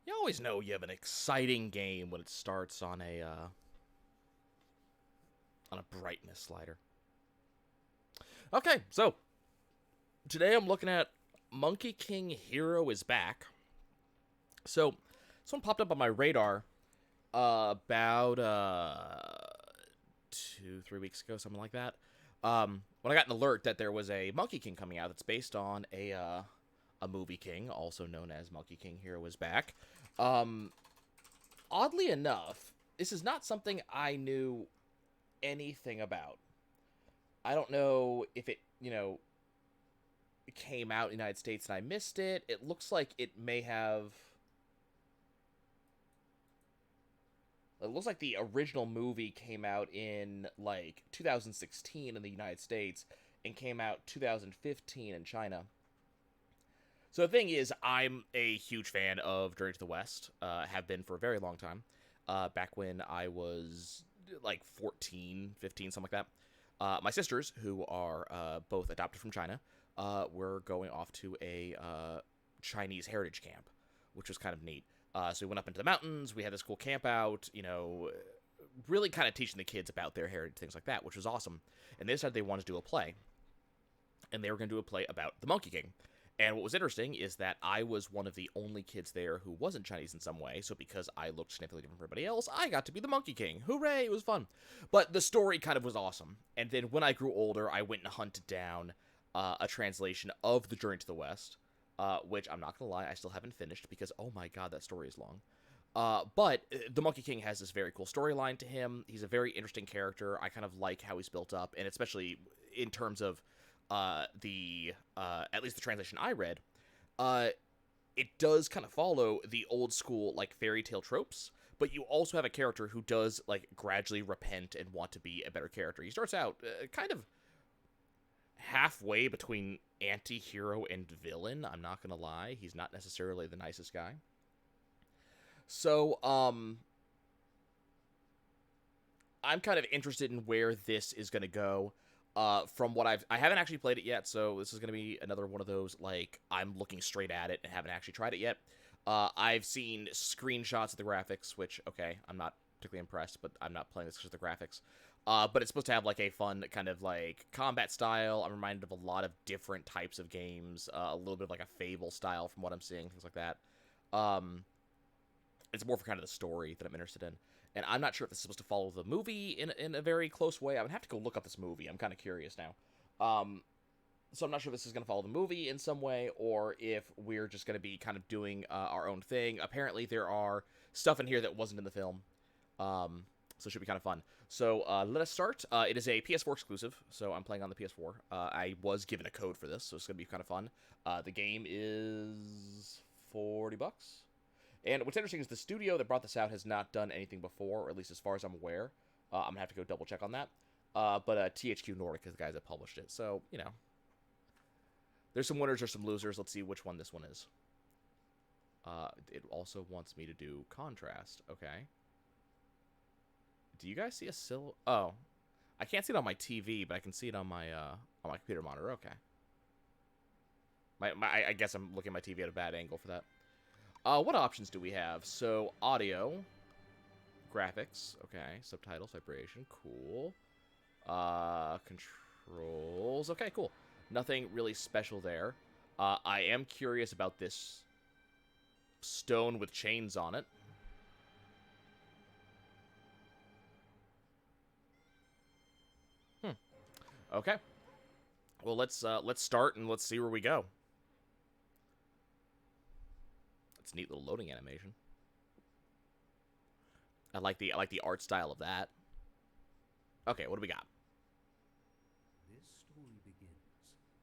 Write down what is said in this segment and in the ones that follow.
You always know you have an exciting game when it starts on a brightness slider. Okay, so today I'm looking at Monkey King Hero is Back. So, someone popped up on my radar about 2-3 weeks ago, something like that. When I got an alert that there was a Monkey King coming out that's based on a movie king, also known as Monkey King Hero is Back. Oddly enough, this is not something I knew anything about. I don't know if it, came out in the United States and I missed it. It looks like it may have. It looks like the original movie came out in, like, 2016 in the United States and came out 2015 in China. So the thing is, I'm a huge fan of Journey to the West. Have been for a very long time. Back when I was, like, 14, 15, something like that. My sisters, who are both adopted from China, were going off to a Chinese heritage camp, which was kind of neat. So we went up into the mountains, we had this cool camp out, really kind of teaching the kids about their heritage, things like that, which was awesome. And they decided they wanted to do a play. And they were going to do a play about the Monkey King. And what was interesting is that I was one of the only kids there who wasn't Chinese in some way, so because I looked significantly different from everybody else, I got to be the Monkey King. Hooray, it was fun. But the story kind of was awesome. And then when I grew older, I went and hunted down a translation of The Journey to the West, which I'm not going to lie, I still haven't finished because, oh my god, that story is long. But the Monkey King has this very cool storyline to him. He's a very interesting character. I kind of like how he's built up, and especially in terms of at least the translation I read, it does kind of follow the old school, like, fairy tale tropes, but you also have a character who does, like, gradually repent and want to be a better character. He starts out kind of halfway between anti-hero and villain, I'm not gonna lie. He's not necessarily the nicest guy. So, I'm kind of interested in where this is gonna go. From what I haven't actually played it yet, so this is gonna be another one of those, like, I'm looking straight at it and haven't actually tried it yet. I've seen screenshots of the graphics, which, okay, I'm not particularly impressed, but I'm not playing this because of the graphics. But it's supposed to have, like, a fun kind of, like, combat style. I'm reminded of a lot of different types of games. A little bit of, like, a Fable style from what I'm seeing, things like that. It's more for kind of the story that I'm interested in. And I'm not sure if this is supposed to follow the movie in a very close way. I would have to go look up this movie. I'm kind of curious now. So I'm not sure if this is going to follow the movie in some way, or if we're just going to be kind of doing our own thing. Apparently, there are stuff in here that wasn't in the film. So it should be kind of fun. So let us start. It is a PS4 exclusive, so I'm playing on the PS4. I was given a code for this, so it's going to be kind of fun. The game is $40. And what's interesting is the studio that brought this out has not done anything before, or at least as far as I'm aware. I'm going to have to go double check on that. But THQ Nordic is the guys that published it. So, there's some winners or some losers. Let's see which one this one is. It also wants me to do contrast. Okay. Do you guys see a Oh, I can't see it on my TV, but I can see it on my computer monitor. Okay. I guess I'm looking at my TV at a bad angle for that. What options do we have? So, audio, graphics, okay, subtitles, vibration, cool. Controls, okay, cool. Nothing really special there. I am curious about this stone with chains on it. Okay. Well, let's start and let's see where we go. It's a neat little loading animation. I like the art style of that. Okay, what do we got? This story begins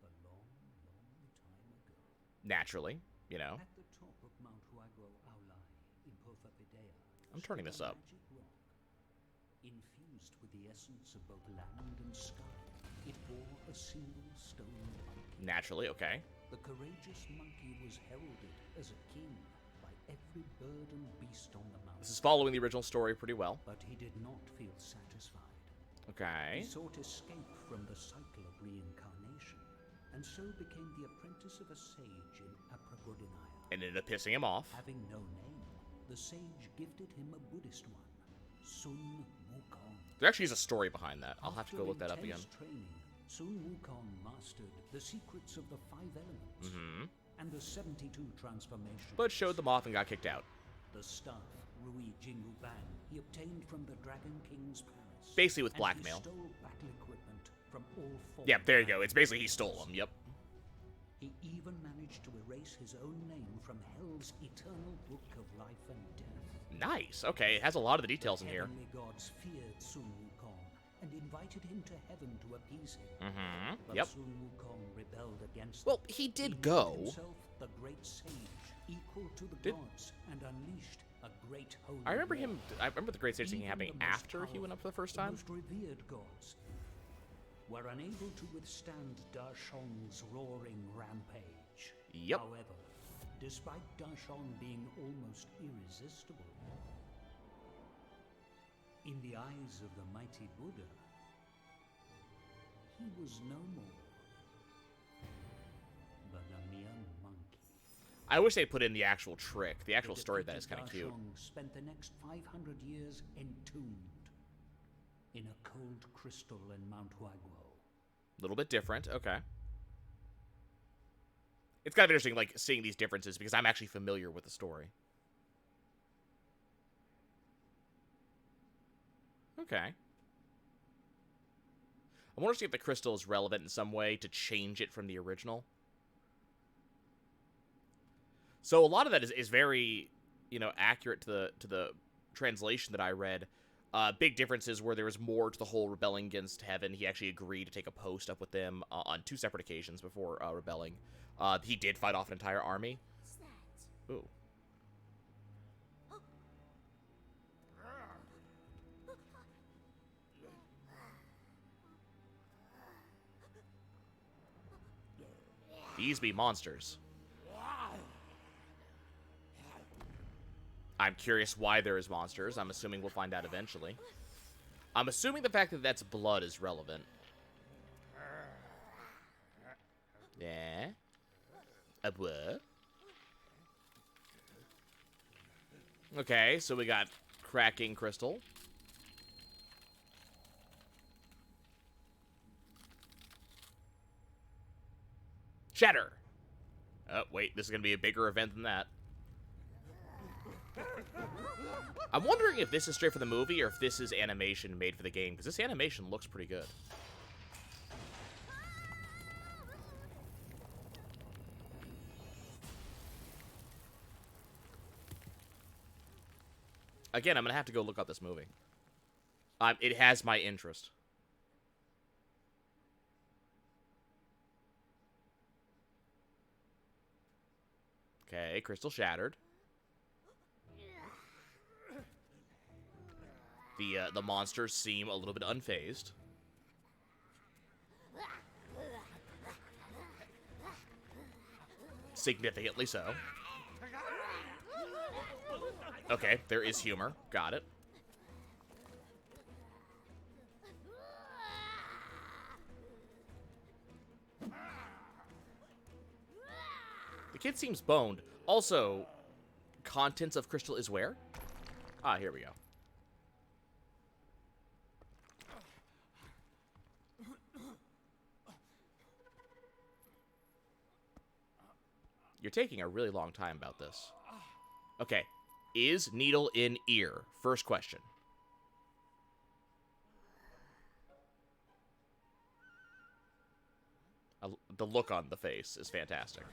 a long, long time ago. Naturally, At the top of Mount Huaguo Aulai in Pofapidea, I'm turning this up. magic rock. Infused with the essence of both land and sky, it bore a single stone monkey. Naturally, okay. The courageous monkey was heralded as a king by every bird and beast on the mountain. This is following the original story pretty well. But he did not feel satisfied. Okay. He sought escape from the cycle of reincarnation, and so became the apprentice of a sage in Apragodinaya. And ended up pissing him off. Having no name, the sage gifted him a Buddhist one, Sun Wukong. There actually is a story behind that. I'll have to go look that up again. After intense training, Sun Wukong mastered the secrets of the 5 elements and the 72 transformations. But showed them off and got kicked out. The staff, Rui Jingu Bang, he obtained from the Dragon King's palace. Basically with blackmail. He stole battle equipment from all 4. Yeah, there you go. It's basically he stole them. Yep. He even managed to erase his own name from Hell's eternal book of life and death. Nice. Okay, it has a lot of the details in here. Heavenly gods feared Sun Wukong and invited him to heaven to appease him. But Yep. Sun Wukong rebelled against Well, them. he did made go. himself the great sage, equal to the gods, and unleashed a great holy I remember war. I remember the Great Sage thing Even happening the most after he went up for the first powerful, time. the most revered gods were unable to withstand Da Shong's roaring rampage. Yep. However, despite Da Shong being almost irresistible, in the eyes of the mighty Buddha, he was no more than a mere monkey. I wish they put in the actual trick. The actual The story of that is defeated kind of cute. Da Shong spent the next 500 years entombed in a cold crystal in Mount Huaguo. A little bit different. Okay. It's kind of interesting, like, seeing these differences because I'm actually familiar with the story. Okay. I wonder to see if the crystal is relevant in some way to change it from the original. So a lot of that is very, you know, accurate to the translation that I read. Big differences where there was more to the whole rebelling against heaven. He actually agreed to take a post up with them on 2 separate occasions before rebelling. He did fight off an entire army. What's that? Ooh. These be monsters. I'm curious why there is monsters. I'm assuming we'll find out eventually. I'm assuming the fact that that's blood is relevant. Yeah. A what? Okay, so we got cracking crystal. Shatter. Oh, wait, this is going to be a bigger event than that. I'm wondering if this is straight for the movie or if this is animation made for the game, because this animation looks pretty good. Again, I'm going to have to go look up this movie. It has my interest. Okay, crystal shattered. The monsters seem a little bit unfazed. Significantly so. Okay, there is humor. Got it. The kid seems boned. Also, contents of crystal is where? Ah, here we go. You're taking a really long time about this. Okay. Is needle in ear? First question. The look on the face is fantastic.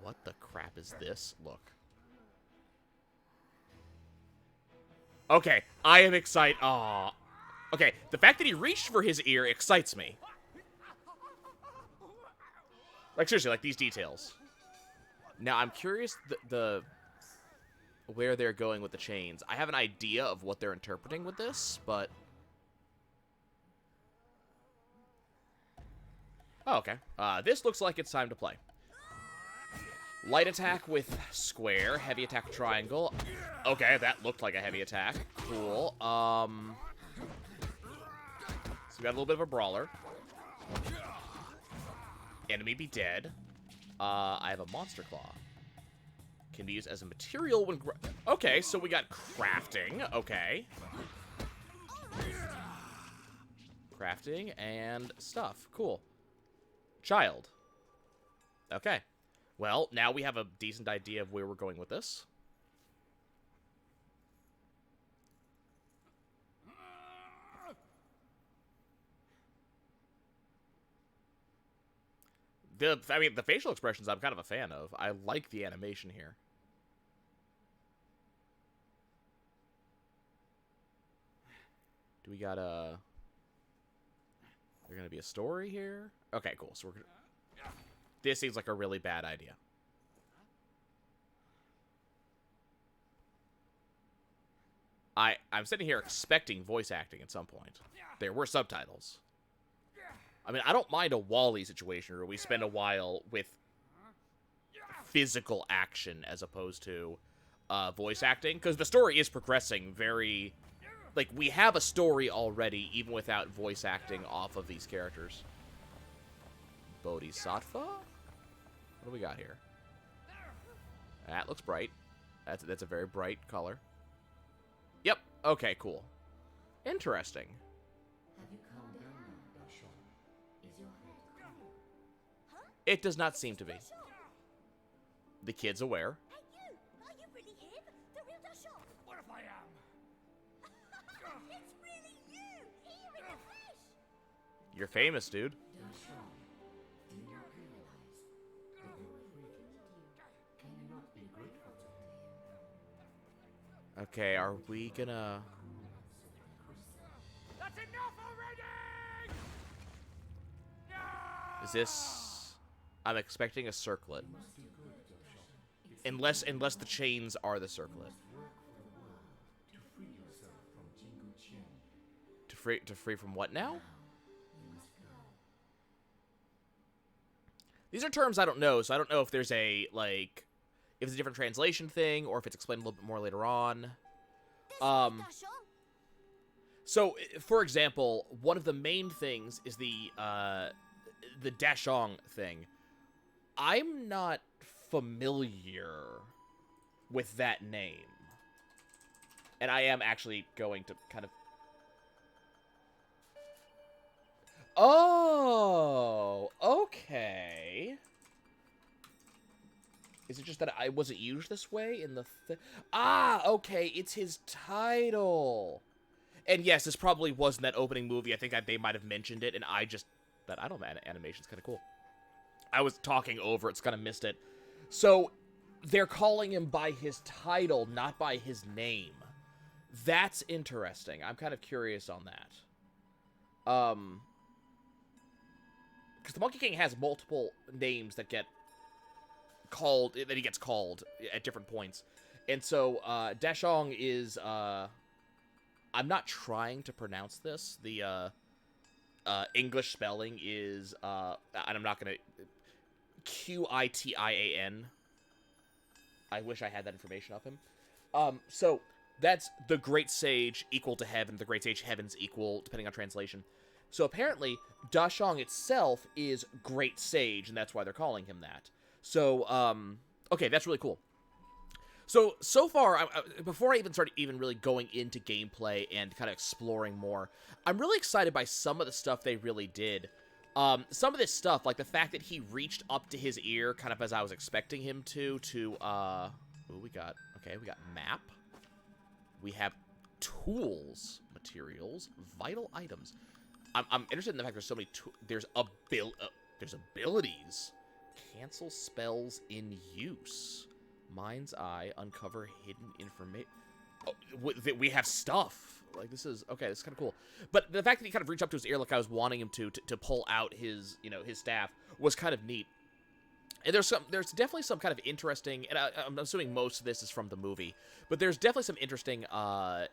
What the crap is this? Look. Okay, I am excited. Aw. Okay, the fact that he reached for his ear excites me. Like, seriously, like, these details. Now, I'm curious where they're going with the chains. I have an idea of what they're interpreting with this, but... Oh, okay. This looks like it's time to play. Light attack with square, heavy attack triangle. Okay, that looked like a heavy attack. Cool. So we got a little bit of a brawler. Enemy be dead. I have a monster claw. Can be used as a material when... Okay, so we got crafting. Okay. Crafting and stuff. Cool. Child. Okay. Well, now we have a decent idea of where we're going with this. I mean, the facial expressions I'm kind of a fan of. I like the animation here. Do we got a... There's gonna be a story here? Okay, cool. So we're gonna... This seems like a really bad idea. I'm sitting here expecting voice acting at some point. There were subtitles. I mean, I don't mind a Wall-E situation where we spend a while with physical action as opposed to voice acting, because the story is progressing very... Like, we have a story already, even without voice acting off of these characters. Bodhisattva? What do we got here? That looks bright. That's a very bright color. Yep. Okay, cool. Interesting. Have you calmed down now, Dashon? Is your head cool? It does not seem to be. The kid's aware. Hey, you! Are you really him? The real Dashon? What if I am? It's really you! Here in the flesh! You're famous, dude. Dashon, do you realize that the boy freed you? Can you not be grateful to him? Okay, are we gonna... That's enough already! Is this... I'm expecting a circlet. Unless the chains are the circlet. To free from what now? These are terms I don't know, so I don't know if there's a, like... If it's a different translation thing, or if it's explained a little bit more later on. Dashon? So, for example, one of the main things is the Dashong thing. I'm not familiar with that name. And I am actually going to kind of... Oh, okay. Is it just that I wasn't used this way in the... okay, it's his title. And yes, this probably wasn't that opening movie. I think that they might have mentioned it, and I just... That idle animation's kind of cool. I was talking over it, so kind of missed it. So, they're calling him by his title, not by his name. That's interesting. I'm kind of curious on that. Because the Monkey King has multiple names that get called, that he gets called at different points. And so, Dashong is, I'm not trying to pronounce this. The, English spelling is, and I'm not gonna, Qitan. I wish I had that information of him. So, that's the Great Sage equal to Heaven, the Great Sage Heaven's equal, depending on translation. So apparently, Dashong itself is Great Sage, and that's why they're calling him that. So, okay, that's really cool. So far, before I even started really going into gameplay and kind of exploring more, I'm really excited by some of the stuff they really did. Some of this stuff, like the fact that he reached up to his ear, kind of as I was expecting him to, ooh, we got map. We have tools, materials, vital items. I'm interested in the fact there's so many, there's abilities. Cancel spells in use. Mind's Eye, uncover hidden information. Oh, we have stuff. Like, this is, okay, this is kind of cool. But the fact that he kind of reached up to his ear like I was wanting him to pull out his, his staff was kind of neat. And there's definitely some kind of interesting, and I'm assuming most of this is from the movie, but there's definitely some interesting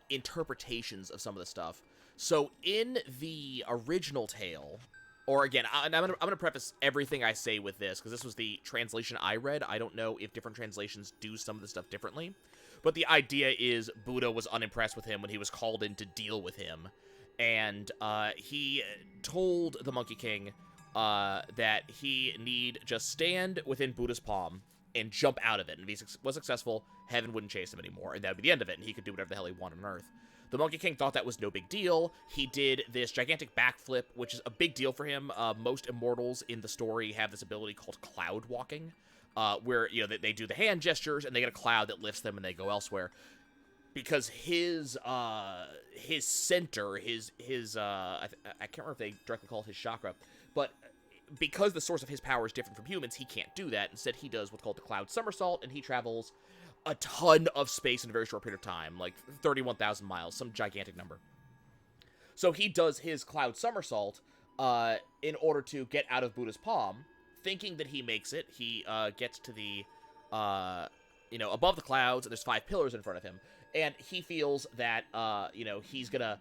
interpretations of some of the stuff. So in the original tale, or again, I'm gonna preface everything I say with this, because this was the translation I read. I don't know if different translations do some of the stuff differently. But the idea is Buddha was unimpressed with him when he was called in to deal with him. And he told the Monkey King that he need just stand within Buddha's palm and jump out of it. And if he was successful, heaven wouldn't chase him anymore, and that would be the end of it, and he could do whatever the hell he wanted on Earth. The Monkey King thought that was no big deal. He did this gigantic backflip, which is a big deal for him. Most immortals in the story have this ability called cloud walking, where, you know, they do the hand gestures, and they get a cloud that lifts them, and they go elsewhere. Because his center, I can't remember if they directly call it his chakra, but because the source of his power is different from humans, he can't do that. Instead, he does what's called the cloud somersault, and he travels a ton of space in a very short period of time, like 31,000 miles, some gigantic number. So he does his cloud somersault in order to get out of Buddha's palm, thinking that he makes it. He gets to the, above the clouds, and there's 5 pillars in front of him, and he feels that, he's gonna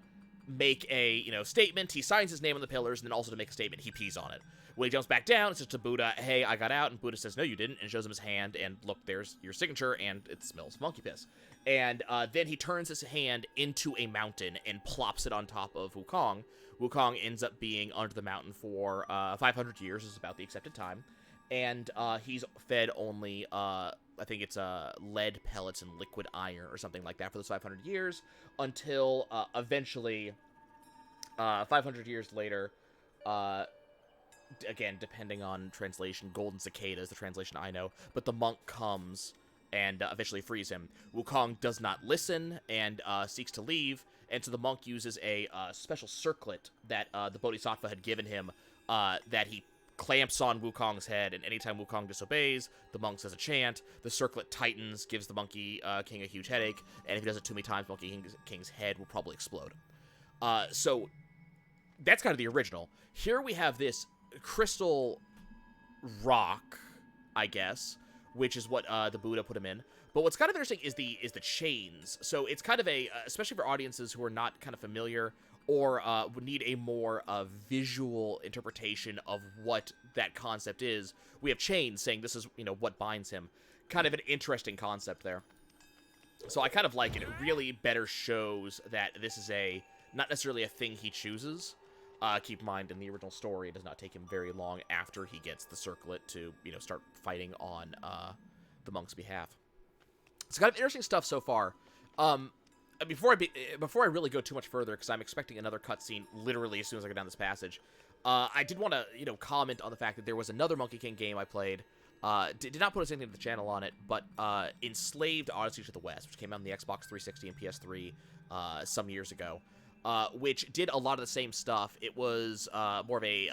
make a, statement. He signs his name on the pillars, and then also to make a statement, he pees on it. When he jumps back down, it says to Buddha, "Hey, I got out," and Buddha says, "No, you didn't," and shows him his hand, and look, there's your signature, and it smells monkey piss. And then he turns his hand into a mountain and plops it on top of Wukong. Wukong ends up being under the mountain for 500 years, is about the accepted time, and he's fed only, I think it's lead pellets and liquid iron or something like that for those 500 years, until eventually, 500 years later, again, depending on translation, golden cicada is the translation I know, but the monk comes and eventually frees him. Wukong does not listen and seeks to leave, and so the monk uses a special circlet that the Bodhisattva had given him that he clamps on Wukong's head, and anytime Wukong disobeys, the monk says a chant, the circlet tightens, gives the Monkey King a huge headache, and if he does it too many times, Monkey King's head will probably explode. So that's kind of the original. Here we have this crystal rock, I guess, which is what the Buddha put him in. But what's kind of interesting is the chains. So it's kind of a, especially for audiences who are not kind of familiar or would need a more visual interpretation of what that concept is. We have chains saying this is, what binds him. Kind of an interesting concept there. So I kind of like it. It really better shows that this is not necessarily a thing he chooses. Keep in mind, in the original story, it does not take him very long after he gets the circlet to, start fighting on the monk's behalf. It's kind of interesting stuff so far. Before I really go too much further, because I'm expecting another cutscene literally as soon as I go down this passage, I did want to, comment on the fact that there was another Monkey King game I played. Did not put anything to the channel on it, but Enslaved Odyssey to the West, which came out on the Xbox 360 and PS3 some years ago. Which did a lot of the same stuff. It was more of a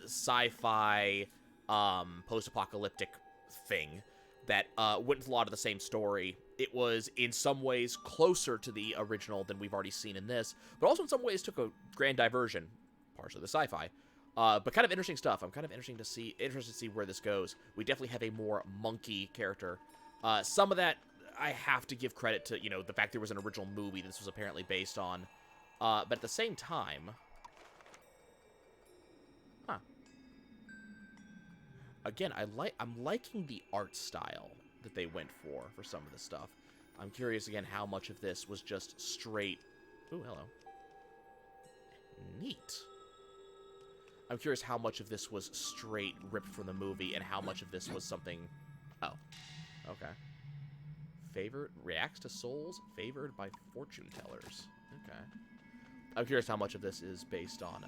sci-fi post-apocalyptic thing that went with a lot of the same story. It was in some ways closer to the original than we've already seen in this, but also in some ways took a grand diversion, partially the sci-fi. But kind of interesting stuff. I'm kind of interested to see where this goes. We definitely have a more monkey character. Some of that I have to give credit to, the fact there was an original movie this was apparently based on. But at the same time, again, I'm liking the art style that they went for some of this stuff. I'm curious again how much of this was just straight. Ooh, hello. Neat. I'm curious how much of this was straight ripped from the movie and how much of this was something. Oh, okay. Reacts to souls favored by fortune tellers. Okay. I'm curious how much of this is based on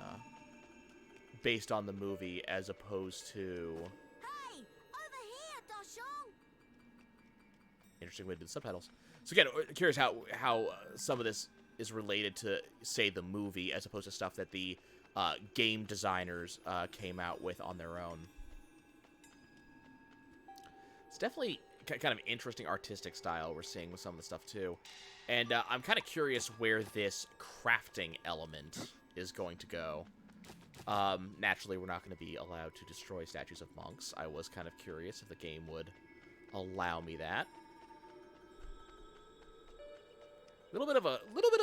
the movie as opposed to. Hey, over here, Doshong. Interesting way to do the subtitles. So again, curious how some of this is related to, say, the movie as opposed to stuff that the game designers came out with on their own. It's definitely kind of interesting artistic style we're seeing with some of the stuff too. And I'm kind of curious where this crafting element is going to go. Naturally, we're not going to be allowed to destroy statues of monks. I was kind of curious if the game would allow me that. A little bit of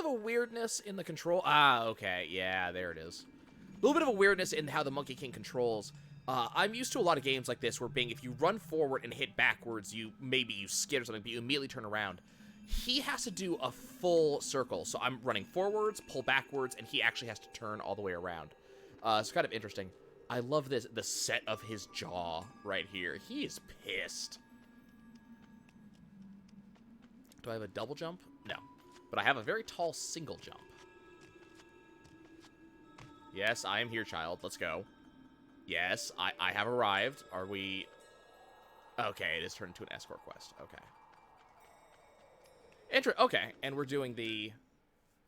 a weirdness in the control. Ah, okay, yeah, there it is. A little bit of a weirdness in how the Monkey King controls. I'm used to a lot of games like this where if you run forward and hit backwards, you skid or something, but you immediately turn around. He has to do a full circle. So I'm running forwards, pull backwards, and he actually has to turn all the way around. It's kind of interesting. I love the set of his jaw right here. He is pissed. Do I have a double jump? No. But I have a very tall single jump. Yes, I am here, child. Let's go. Yes, I have arrived. Are we... Okay, it is turned into an escort quest. Okay. Okay, and we're doing the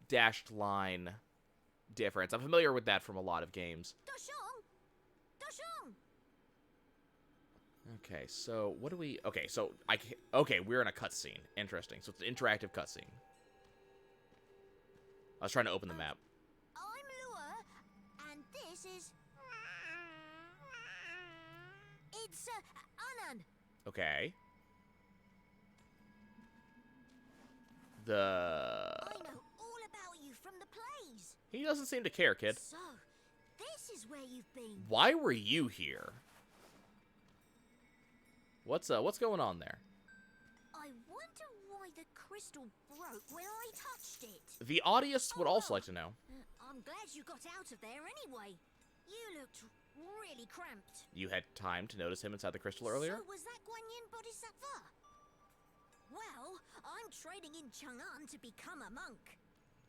dashed line difference. I'm familiar with that from a lot of games. Okay, so what do we... Okay, so okay, we're in a cutscene. Interesting. So it's an interactive cutscene. I was trying to open the map. I'm Lua, and this is... It's, Anan. Okay. I know all about you from the plays. He doesn't seem to care, kid. So, this is where you've been. Why were you here? What's going on there? I wonder why the crystal broke when I touched it. The audience would also like to know. I'm glad you got out of there anyway. You looked really cramped. You had time to notice him inside the crystal earlier? So was that Guan Yin Bodhisattva? Well, I'm training in Chang'an to become a monk.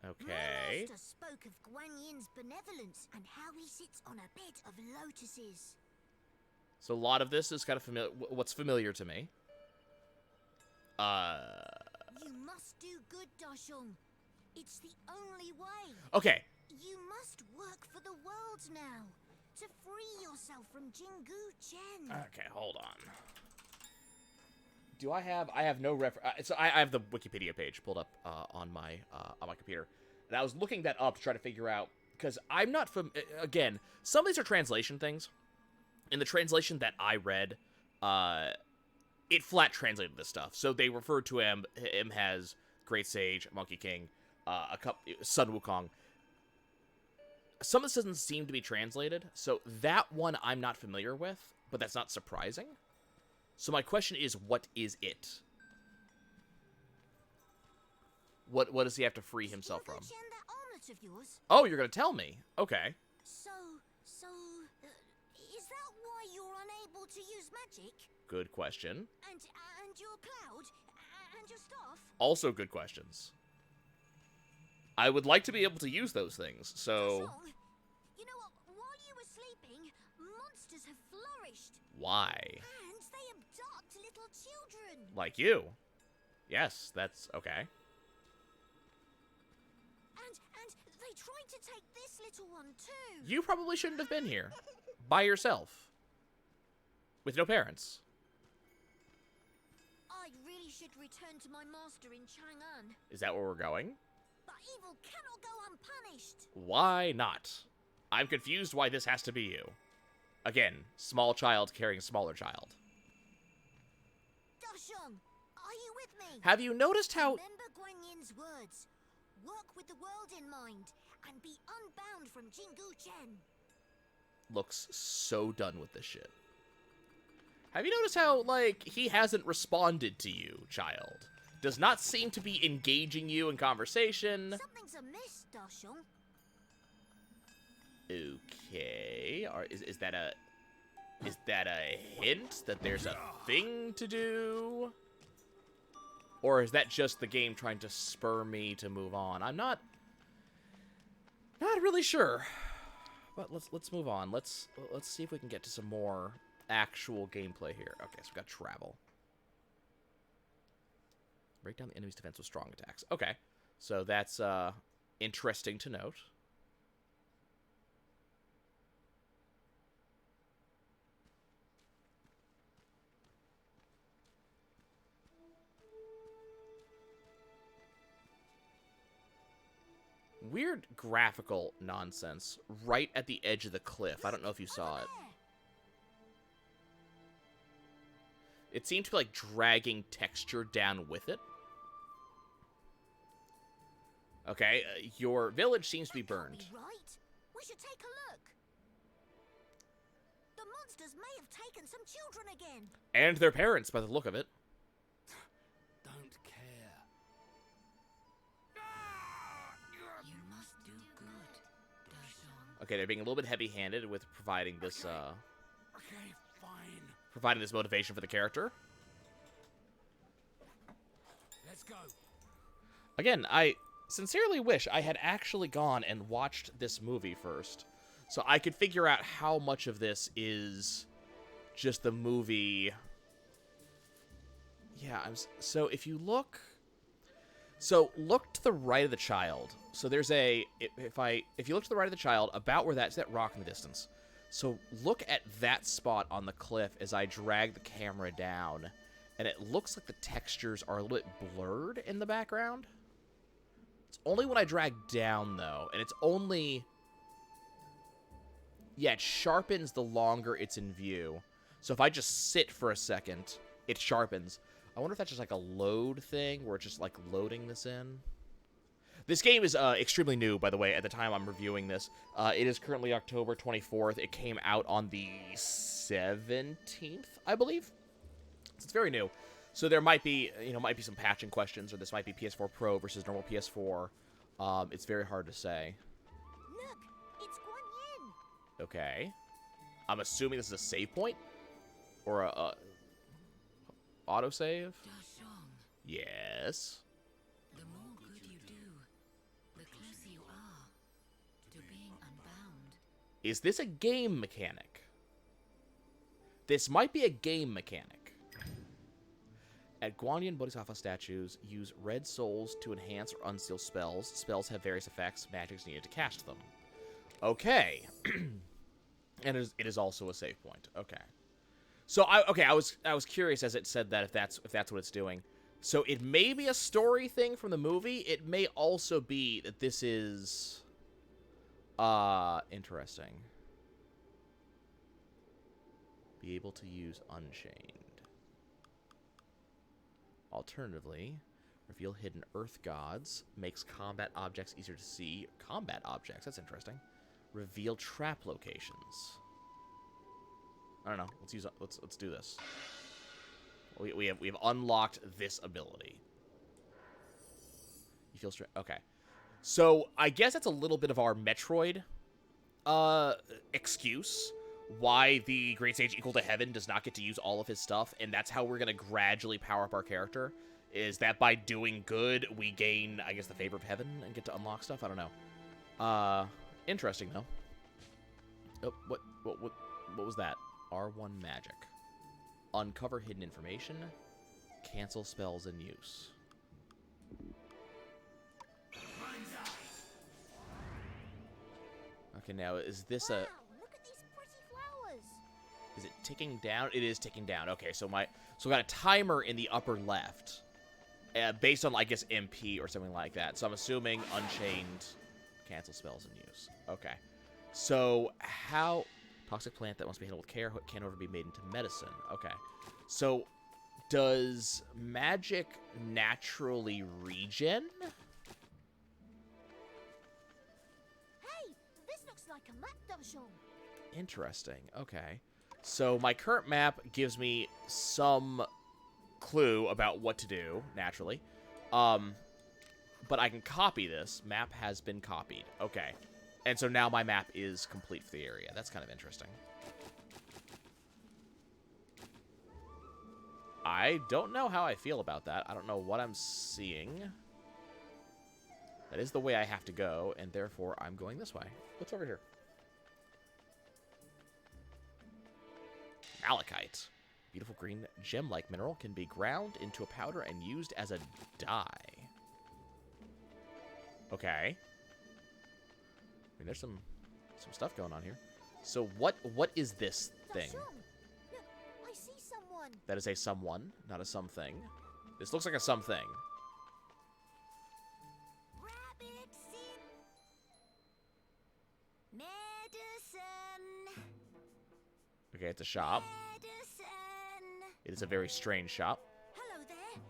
Okay. My master spoke of Guan Yin's benevolence and how he sits on a bed of lotuses. So a lot of this is kind of familiar. What's familiar to me? You must do good, Dashong. It's the only way. Okay. You must work for the world now to free yourself from Jingu Chen. Okay, hold on. Do I have? I have no so I have the Wikipedia page pulled up on my computer, and I was looking that up to try to figure out because I'm not from. Again, some of these are translation things. In the translation that I read, it flat translated this stuff. So they referred to him as Great Sage, Monkey King, Sun Wukong. Some of this doesn't seem to be translated, so that one I'm not familiar with, but that's not surprising. So my question is, what is it? What does he have to free himself from? Chen, that armlet of yours. Oh, you're gonna tell me. Okay. So, is that why you're unable to use magic? Good question. And your cloud? And your staff? Also good questions. I would like to be able to use those things, so... Dashong, you know what? While you were sleeping, monsters have flourished. Why? And they abduct little children. Like you. Yes, that's okay. And they tried to take this little one too. You probably shouldn't have been here. By yourself. With no parents. I really should return to my master in Chang'an. Is that where we're going? But evil cannot go unpunished. Why not? I'm confused why this has to be you. Again, small child carrying smaller child. Dashong, are you with me? Have you noticed how... Remember Guan Yin's words. Work with the world in mind and be unbound from Jingu Chen. Looks so done with this shit. Have you noticed how, like, he hasn't responded to you, child? Does not seem to be engaging you in conversation. Something's amiss, Dashong. Okay. Is that a hint that there's a thing to do? Or is that just the game trying to spur me to move on? I'm not really sure. But let's move on. Let's see if we can get to some more actual gameplay here. Okay, so we got travel. Break down the enemy's defense with strong attacks. Okay, so that's interesting to note. Weird graphical nonsense right at the edge of the cliff. I don't know if you saw it. It seemed to be like dragging texture down with it. Okay, your village seems to be burned. Right? We should take a look. The monsters may have taken some children again. And their parents, by the look of it. Don't care. You must do good, Dashong. Okay, they're being a little bit heavy-handed with providing this, Okay, fine. providing this motivation for the character. Let's go. Again, I sincerely wish I had actually gone and watched this movie first, so I could figure out how much of this is just the movie. Yeah, so if you look, look to the right of the child. So there's a if you look to the right of the child, about where that's that rock in the distance. So look at that spot on the cliff as I drag the camera down, and it looks like the textures are a little bit blurred in the background. It's only when I drag down, though, and it's only... Yeah, it sharpens the longer it's in view. So if I just sit for a second, it sharpens. I wonder if that's just like a load thing, where it's just like loading this in. This game is extremely new, by the way, at the time I'm reviewing this. It is currently October 24th. It came out on the 17th, I believe. So it's very new. So there might be, might be some patching questions, or this might be PS4 Pro versus normal PS4. It's very hard to say. Look, it's Guan Yin. Okay. I'm assuming this is a save point? Or a autosave? Yes. The more good you do, the closer you are to being unbound. Is this a game mechanic? This might be a game mechanic. At Guanyin Bodhisattva statues, use red souls to enhance or unseal spells. Spells have various effects. Magic's needed to cast them. Okay. And it is also a save point. Okay. So I was curious as it said that if that's what it's doing. So it may be a story thing from the movie. It may also be that this is interesting. Be able to use Unchained. Alternatively, reveal hidden earth gods, makes combat objects easier to see. Combat objects, that's interesting. Reveal trap locations. I don't know. Let's do this. We have unlocked this ability. You feel straight? Okay. So I guess that's a little bit of our Metroid excuse. Why the Great Sage Equal to Heaven does not get to use all of his stuff, and that's how we're going to gradually power up our character, is that by doing good, we gain, I guess, the favor of heaven and get to unlock stuff? I don't know. Interesting, though. Oh, what was that? R1 Magic. Uncover hidden information. Cancel spells in use. Okay, now, is this Wow, a... look at these pretty flowers. Is it ticking down? It is ticking down. Okay, so we got a timer in the upper left, based on, I guess, MP or something like that. So I'm assuming Unchained, cancel spells in use. Okay, so how toxic plant that must be handled with care can however be made into medicine. Okay, so does magic naturally regen? Hey, this looks like a map dungeon. Interesting. Okay. So my current map gives me some clue about what to do, naturally. But I can copy this. Map has been copied. Okay. And so now my map is complete for the area. That's kind of interesting. I don't know how I feel about that. I don't know what I'm seeing. That is the way I have to go, and therefore I'm going this way. What's over here? Malachite. Beautiful green gem-like mineral can be ground into a powder and used as a dye. Okay. I mean, there's some stuff going on here. So what is this thing? Dachshund. Look, I see someone. That is a someone, not a something. This looks like a something. Rabbit sin. Medicine. Okay, it's a shop. Medicine. It is a very strange shop. Hello there.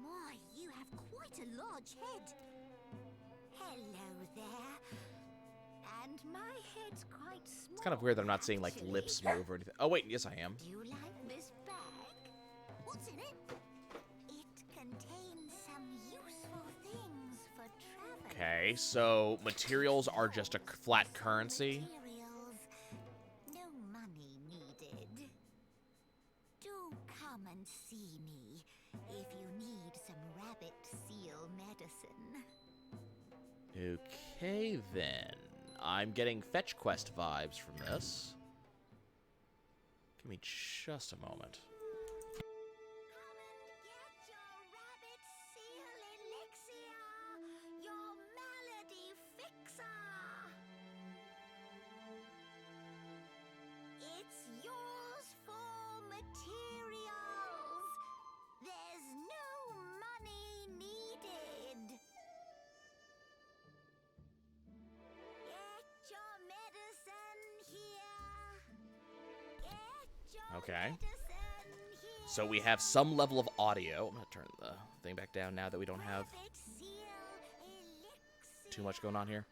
My, you have quite a large head. Hello there. And my head's quite small. It's kind of weird that I'm not seeing, like, actually. lips move or anything. Oh, wait, yes, I am. Do you like this bag? What's in it? It contains some useful things for traveling. Okay, so materials are just a flat currency. Materials. No money needed. Do come and see me if you need some rabbit seal medicine. Okay, then. I'm getting fetch quest vibes from this. Give me just a moment. Come and get your rabbit seal elixir, your malady fixer. It's yours for materials. There's no money needed. Get your medicine here. Get your Okay. medicine here. So we have some level of audio. I'm going to turn the thing back down now that we don't have Rabbit seal elixir. too much going on here.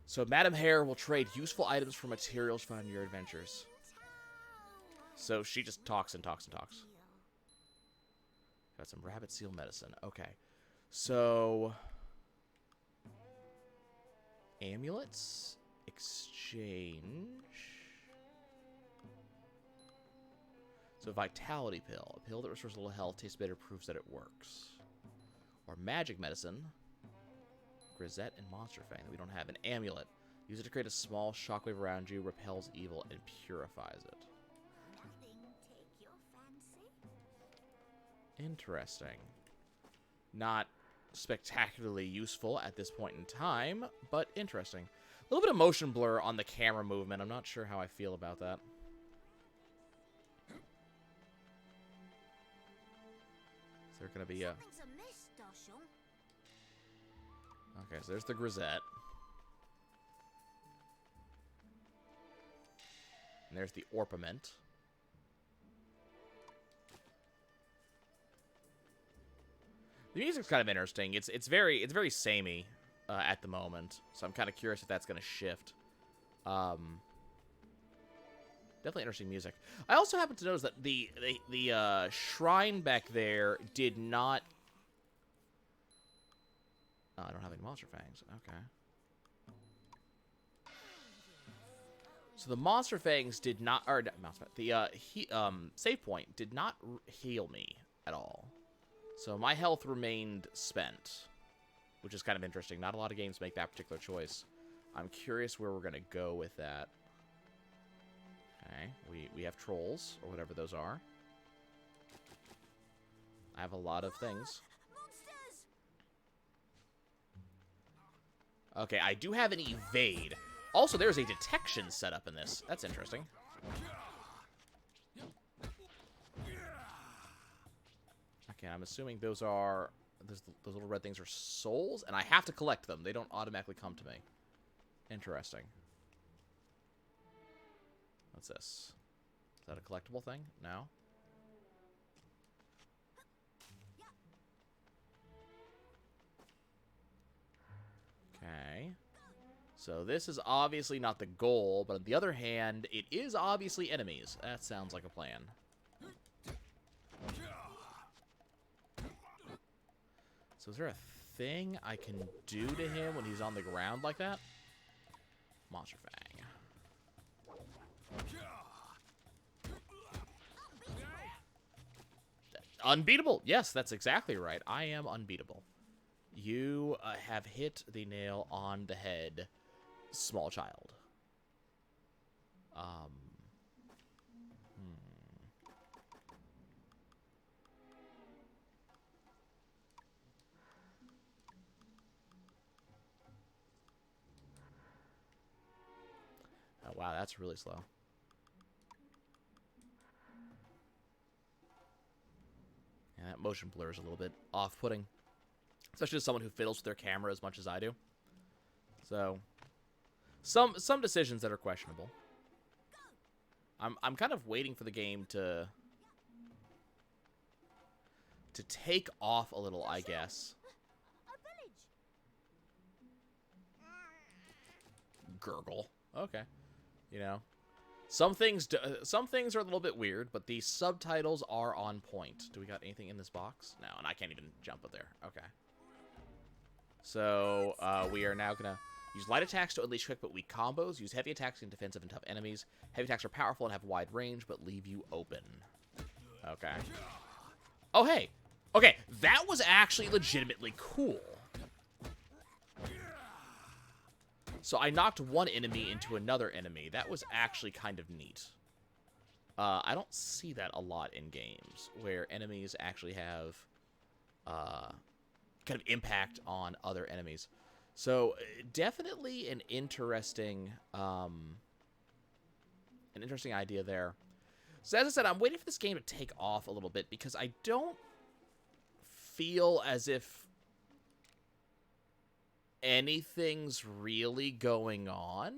So Madam Hare will trade useful items for materials found in your adventures. So she just talks and talks and talks. Got some rabbit seal medicine. Okay. So amulets exchange. So vitality pill. A pill that restores a little health, tastes better, proves that it works. Or magic medicine. Grisette and Monster Fang that we don't have. An amulet. Use it to create a small shockwave around you, repels evil, and purifies it. Nothing take your fancy? Interesting. Not spectacularly useful at this point in time, but interesting. A little bit of motion blur on the camera movement. I'm not sure how I feel about that. Is there going to be a... Something's amiss, Doshel. Okay, so there's the Grisette. And there's the Orpiment. The music's kind of interesting. It's very samey at the moment, so I'm kind of curious if that's going to shift. Definitely interesting music. I also happen to notice that the shrine back there did not. Oh, I don't have any monster fangs. Okay. So the monster fangs did not, or the save point did not heal me at all. So my health remained spent, which is kind of interesting. Not a lot of games make that particular choice. I'm curious where we're gonna go with that. Okay, we have trolls or whatever those are. I have a lot of things. Monsters! Okay, I do have an evade. Also, there's a detection set up in this. That's interesting. Okay, I'm assuming those are... those little red things are souls, and I have to collect them. They don't automatically come to me. Interesting. What's this? Is that a collectible thing? No? Okay. So this is obviously not the goal, but on the other hand, it is obviously enemies. That sounds like a plan. So is there a thing I can do to him when he's on the ground like that? Monster Fang. Unbeatable! Yes, that's exactly right. I am unbeatable. You have hit the nail on the head, small child. Oh, wow, that's really slow. And that motion blur is a little bit off-putting. Especially as someone who fiddles with their camera as much as I do. So, some decisions that are questionable. I'm kind of waiting for the game to take off a little, I guess. A village! Gurgle. Okay. You know, some things are a little bit weird, but the subtitles are on point. Do we got anything in this box? No, and I can't even jump up there. Okay. So, we are now going to use light attacks to unleash quick but weak combos. Use heavy attacks in defensive and tough enemies. Heavy attacks are powerful and have wide range, but leave you open. Okay. Oh, hey. Okay, that was actually legitimately cool. So I knocked one enemy into another enemy. That was actually kind of neat. I don't see that a lot in games, where enemies actually have kind of impact on other enemies. So definitely an interesting idea there. So as I said, I'm waiting for this game to take off a little bit because I don't feel as if anything's really going on.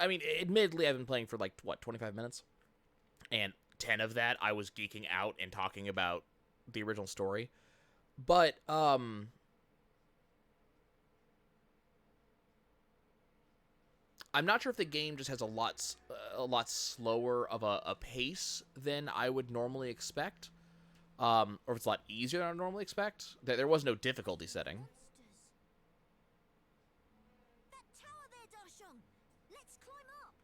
I mean, admittedly, I've been playing for like, what, 25 minutes? And 10 of that, I was geeking out and talking about the original story. But, I'm not sure if the game just has a lot slower of a pace than I would normally expect. Or if it's a lot easier than I would normally expect. There was no difficulty setting. That tower there, Darshong. Let's climb up.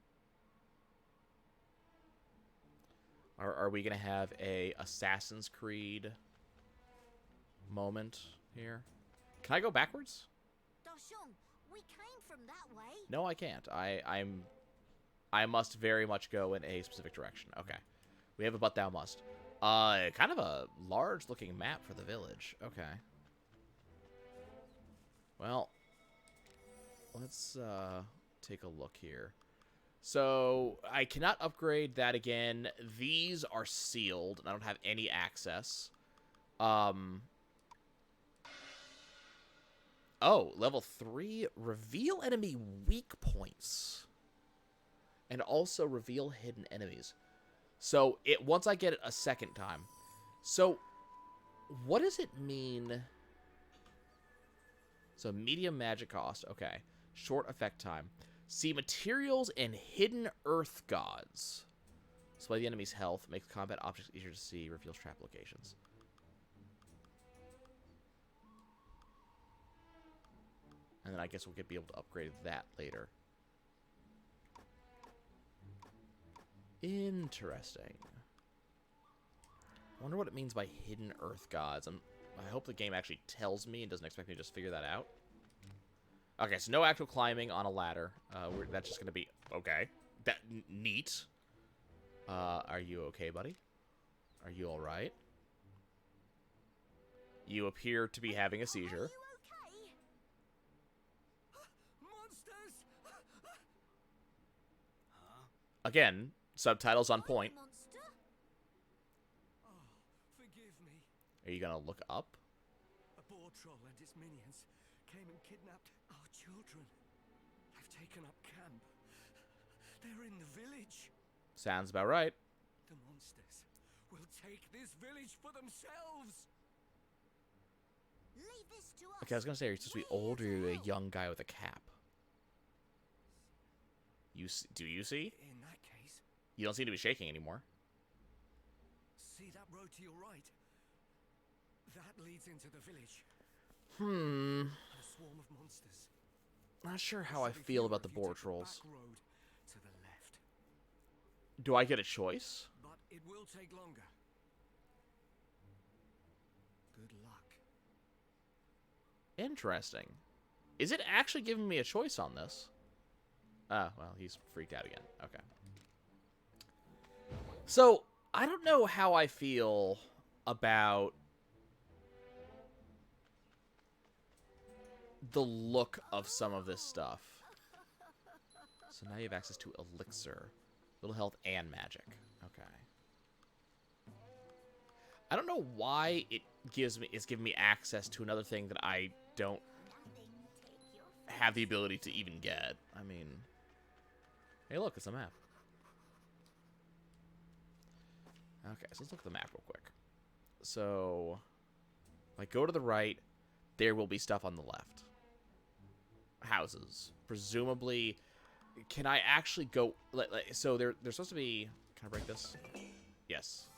Are we going to have a Assassin's Creed moment here? Can I go backwards? Darshong, we came from that way. No, I can't. I must very much go in a specific direction. Okay. We have a but thou must. Kind of a large-looking map for the village. Okay. Well, let's take a look here. So, I cannot upgrade that again. These are sealed, and I don't have any access. Oh, level 3, reveal enemy weak points. And also reveal hidden enemies. So, once I get it a second time. So, what does it mean? So, medium magic cost. Okay. Short effect time. See materials and hidden earth gods. Display the enemy's health. Makes combat objects easier to see. Reveals trap locations. And then I guess we'll be able to upgrade that later. Interesting. I wonder what it means by hidden earth gods. I hope the game actually tells me and doesn't expect me to just figure that out. Okay, so no actual climbing on a ladder. That's just going to be... Okay. Neat. Are you okay, buddy? Are you alright? You appear to be having a seizure. Are you okay? Monsters! Again, subtitles on point. Monster? Oh, forgive me. Are you going to look up? A boar troll and its minions came and kidnapped our children. They've taken up camp. They're in the village. Sounds about right. The monsters will take this village for themselves. Leave this to us. Okay, I was going to say, are you supposed to be old or are you a young guy with a cap? Do you see? In that case, You don't seem to be shaking anymore. see that road to your right? That leads into the village. A swarm of monsters. Not sure how I So if feel you- about the if you boar take trolls. back road to the left, Do I get a choice? but it will take longer. Good luck. Interesting. Is it actually giving me a choice on this? Oh, well, he's freaked out again. Okay. So, I don't know how I feel about the look of some of this stuff. So now you have access to Elixir. Little health and magic. Okay. I don't know why it's giving me access to another thing that I don't have the ability to even get. I mean, hey, look, it's a map. Okay, so let's look at the map real quick. So, if I go to the right, there will be stuff on the left. Houses. Presumably, can I actually go... So, there's supposed to be... Can I break this? Yes.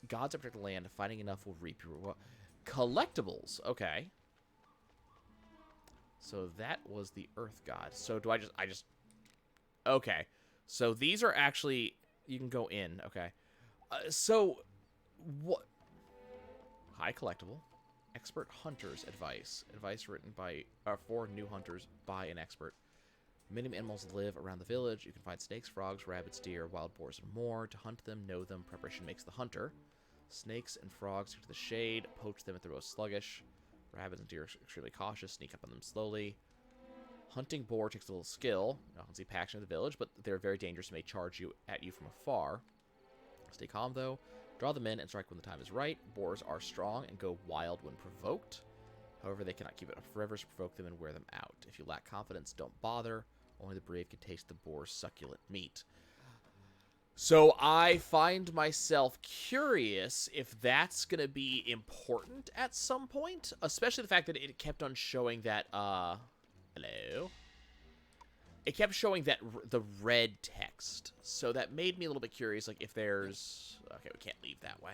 Gods that protect the land. Finding enough will reap your... Collectibles. Okay. So, that was the Earth God. So, do I just... Okay. So these are actually... You can go in. Okay. So, what... High collectible. Expert hunter's advice. Advice written by... for new hunters by an expert. Many animals live around the village. You can find snakes, frogs, rabbits, deer, wild boars, and more. To hunt them, know them. Preparation makes the hunter. Snakes and frogs stick to the shade. Poach them if they're most sluggish. Rabbits and deer are extremely cautious. Sneak up on them slowly. Hunting boar takes a little skill. You can see paction in the village, but they're very dangerous and may charge at you from afar. Stay calm, though. Draw them in and strike when the time is right. Boars are strong and go wild when provoked. However, they cannot keep it up forever, so provoke them and wear them out. If you lack confidence, don't bother. Only the brave can taste the boar's succulent meat. So I find myself curious if that's going to be important at some point. Especially the fact that it kept on showing that, hello? It kept showing that the red text. So that made me a little bit curious, like, if there's... Okay, we can't leave that way.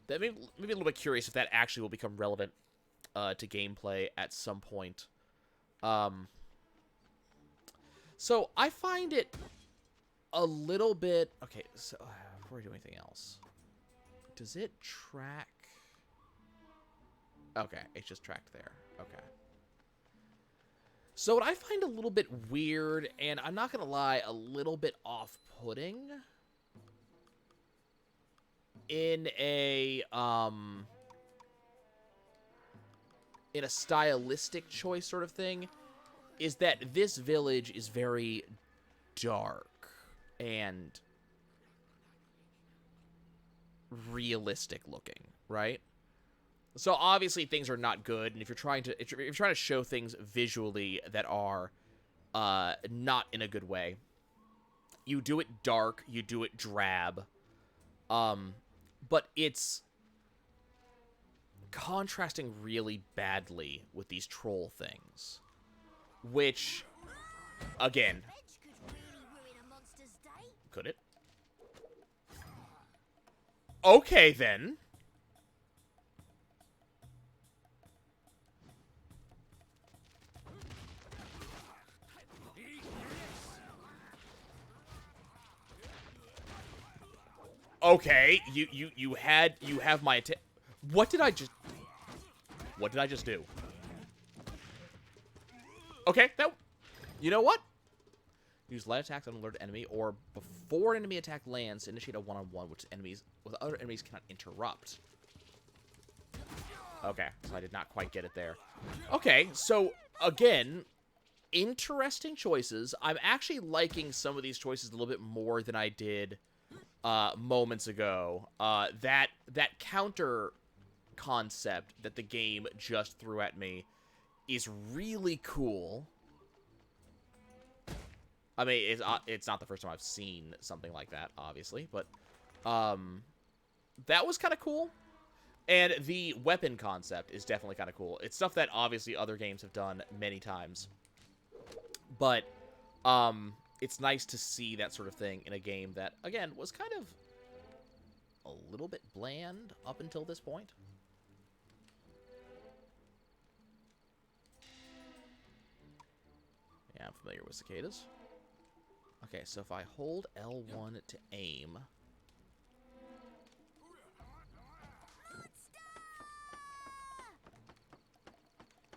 That made me a little bit curious if that actually will become relevant to gameplay at some point. So I find it a little bit... Okay, so before we do anything else, does it track... Okay, it's just tracked there. Okay. So what I find a little bit weird, and I'm not going to lie, a little bit off-putting in a stylistic choice sort of thing, is that this village is very dark and realistic looking, right? So obviously things are not good, and if you're trying to show things visually that are not in a good way, you do it dark, you do it drab, but it's contrasting really badly with these troll things. Which, again, could it? Okay, then. Okay, you have my attention. What did I just do? Okay, that... You know what? Use light attacks on an alert enemy, or before an enemy attack lands, initiate a one-on-one, which other enemies cannot interrupt. Okay, so I did not quite get it there. Okay, so, again, interesting choices. I'm actually liking some of these choices a little bit more than I did moments ago. That counter concept that the game just threw at me is really cool. I mean, it's not the first time I've seen something like that, obviously, but that was kind of cool. And the weapon concept is definitely kind of cool. It's stuff that obviously other games have done many times, but it's nice to see that sort of thing in a game that, again, was kind of a little bit bland up until this point. Yeah, I'm familiar with cicadas. Okay, so if I hold L1 to aim...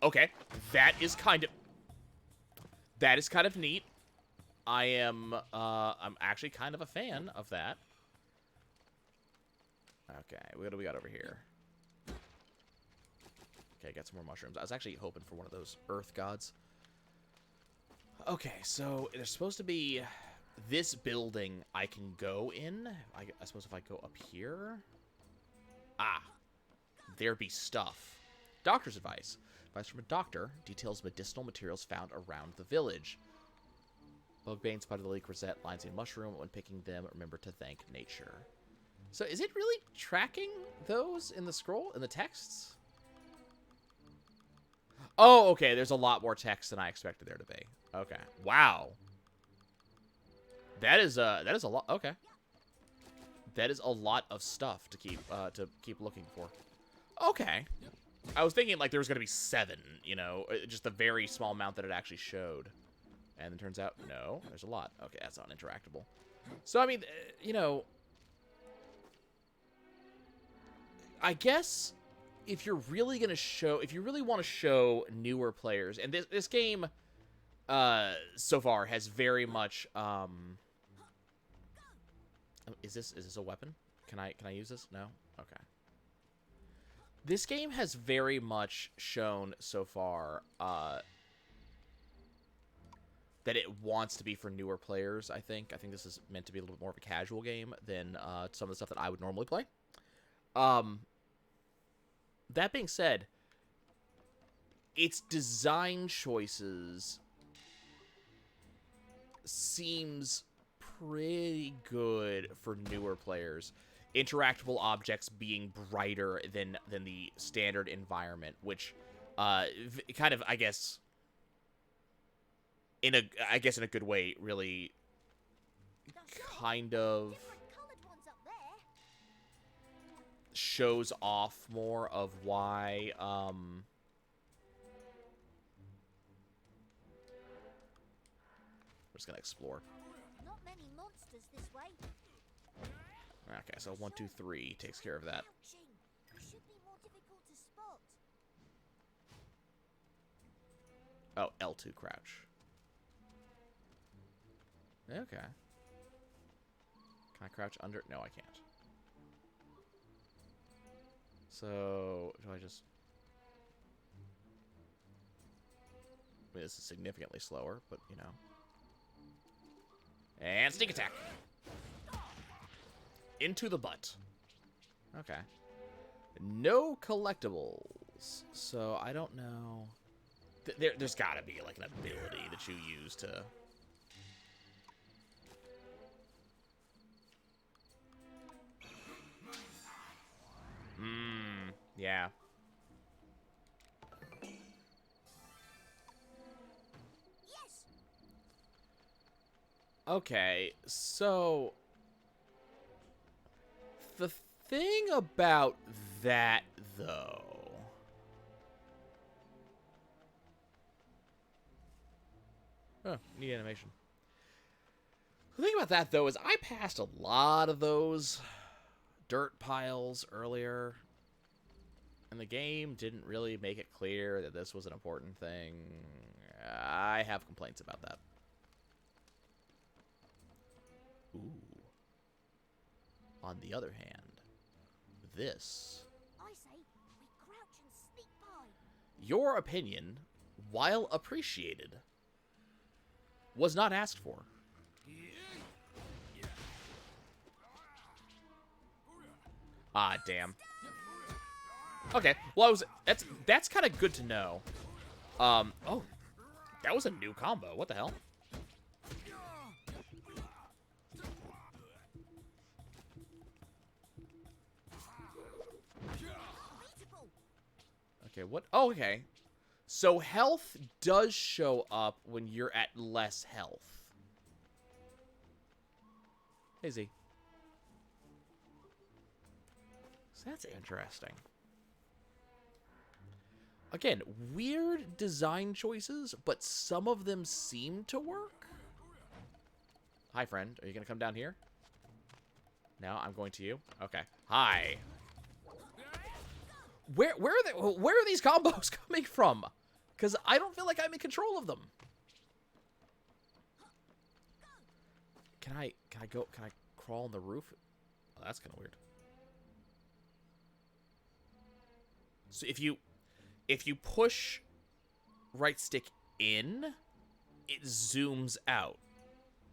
Okay, that is kind of neat. I'm actually kind of a fan of that. Okay, what do we got over here? Okay, got some more mushrooms. I was actually hoping for one of those earth gods. Okay, so there's supposed to be this building I can go in. I suppose if I go up here... Ah, there be stuff. Doctor's advice. Advice from a doctor details medicinal materials found around the village. Bugbane, spotted lily, rosette, lines, and mushroom. When picking them, remember to thank nature. So is it really tracking those in the scroll, in the texts? Oh, okay, there's a lot more text than I expected there to be. Okay. Wow. That is a lot. Okay. That is a lot of stuff to keep looking for. Okay. I was thinking like there was going to be 7, you know, just a very small amount that it actually showed. And it turns out, no, there's a lot. Okay, that's not interactable. So, I mean, you know, I guess if you're really going to show, if you really want to show newer players, and this game so far has very much, is this a weapon? Can I use this? No? Okay. This game has very much shown so far that it wants to be for newer players, I think. I think this is meant to be a little bit more of a casual game than some of the stuff that I would normally play. That being said, its design choices seems pretty good for newer players. Interactable objects being brighter than the standard environment, which kind of, I guess in a good way, really kind of shows off more of why we're just gonna explore. Not many monsters this way. Okay, so 1, 2, 3 takes care of that. Crouching. Should be more difficult to spot. Oh, L2 crouch. Okay. Can I crouch under? No, I can't. So, do I just... I mean, this is significantly slower, but, you know. And sneak attack! Into the butt. Okay. No collectibles. So, I don't know... There's gotta be, like, an ability that you use to... Yeah. Yes. Okay, so... The thing about that, though... Oh, neat animation. The thing about that, though, is I passed a lot of those dirt piles earlier, and the game didn't really make it clear that this was an important thing. I have complaints about that. Ooh. On the other hand, this... I say we crouch and sneak by. Your opinion, while appreciated, was not asked for. Ah, damn. Okay, well, that's kind of good to know. Oh, that was a new combo. What the hell? Okay, what? Oh, okay. So health does show up when you're at less health. Hey, Z. So that's interesting. Again, weird design choices, but some of them seem to work. Hi, friend. Are you going to come down here? No, I'm going to you. Okay. Hi. Where are these combos coming from? Because I don't feel like I'm in control of them. Can I crawl on the roof? Oh, that's kind of weird. So if you push right stick in, it zooms out,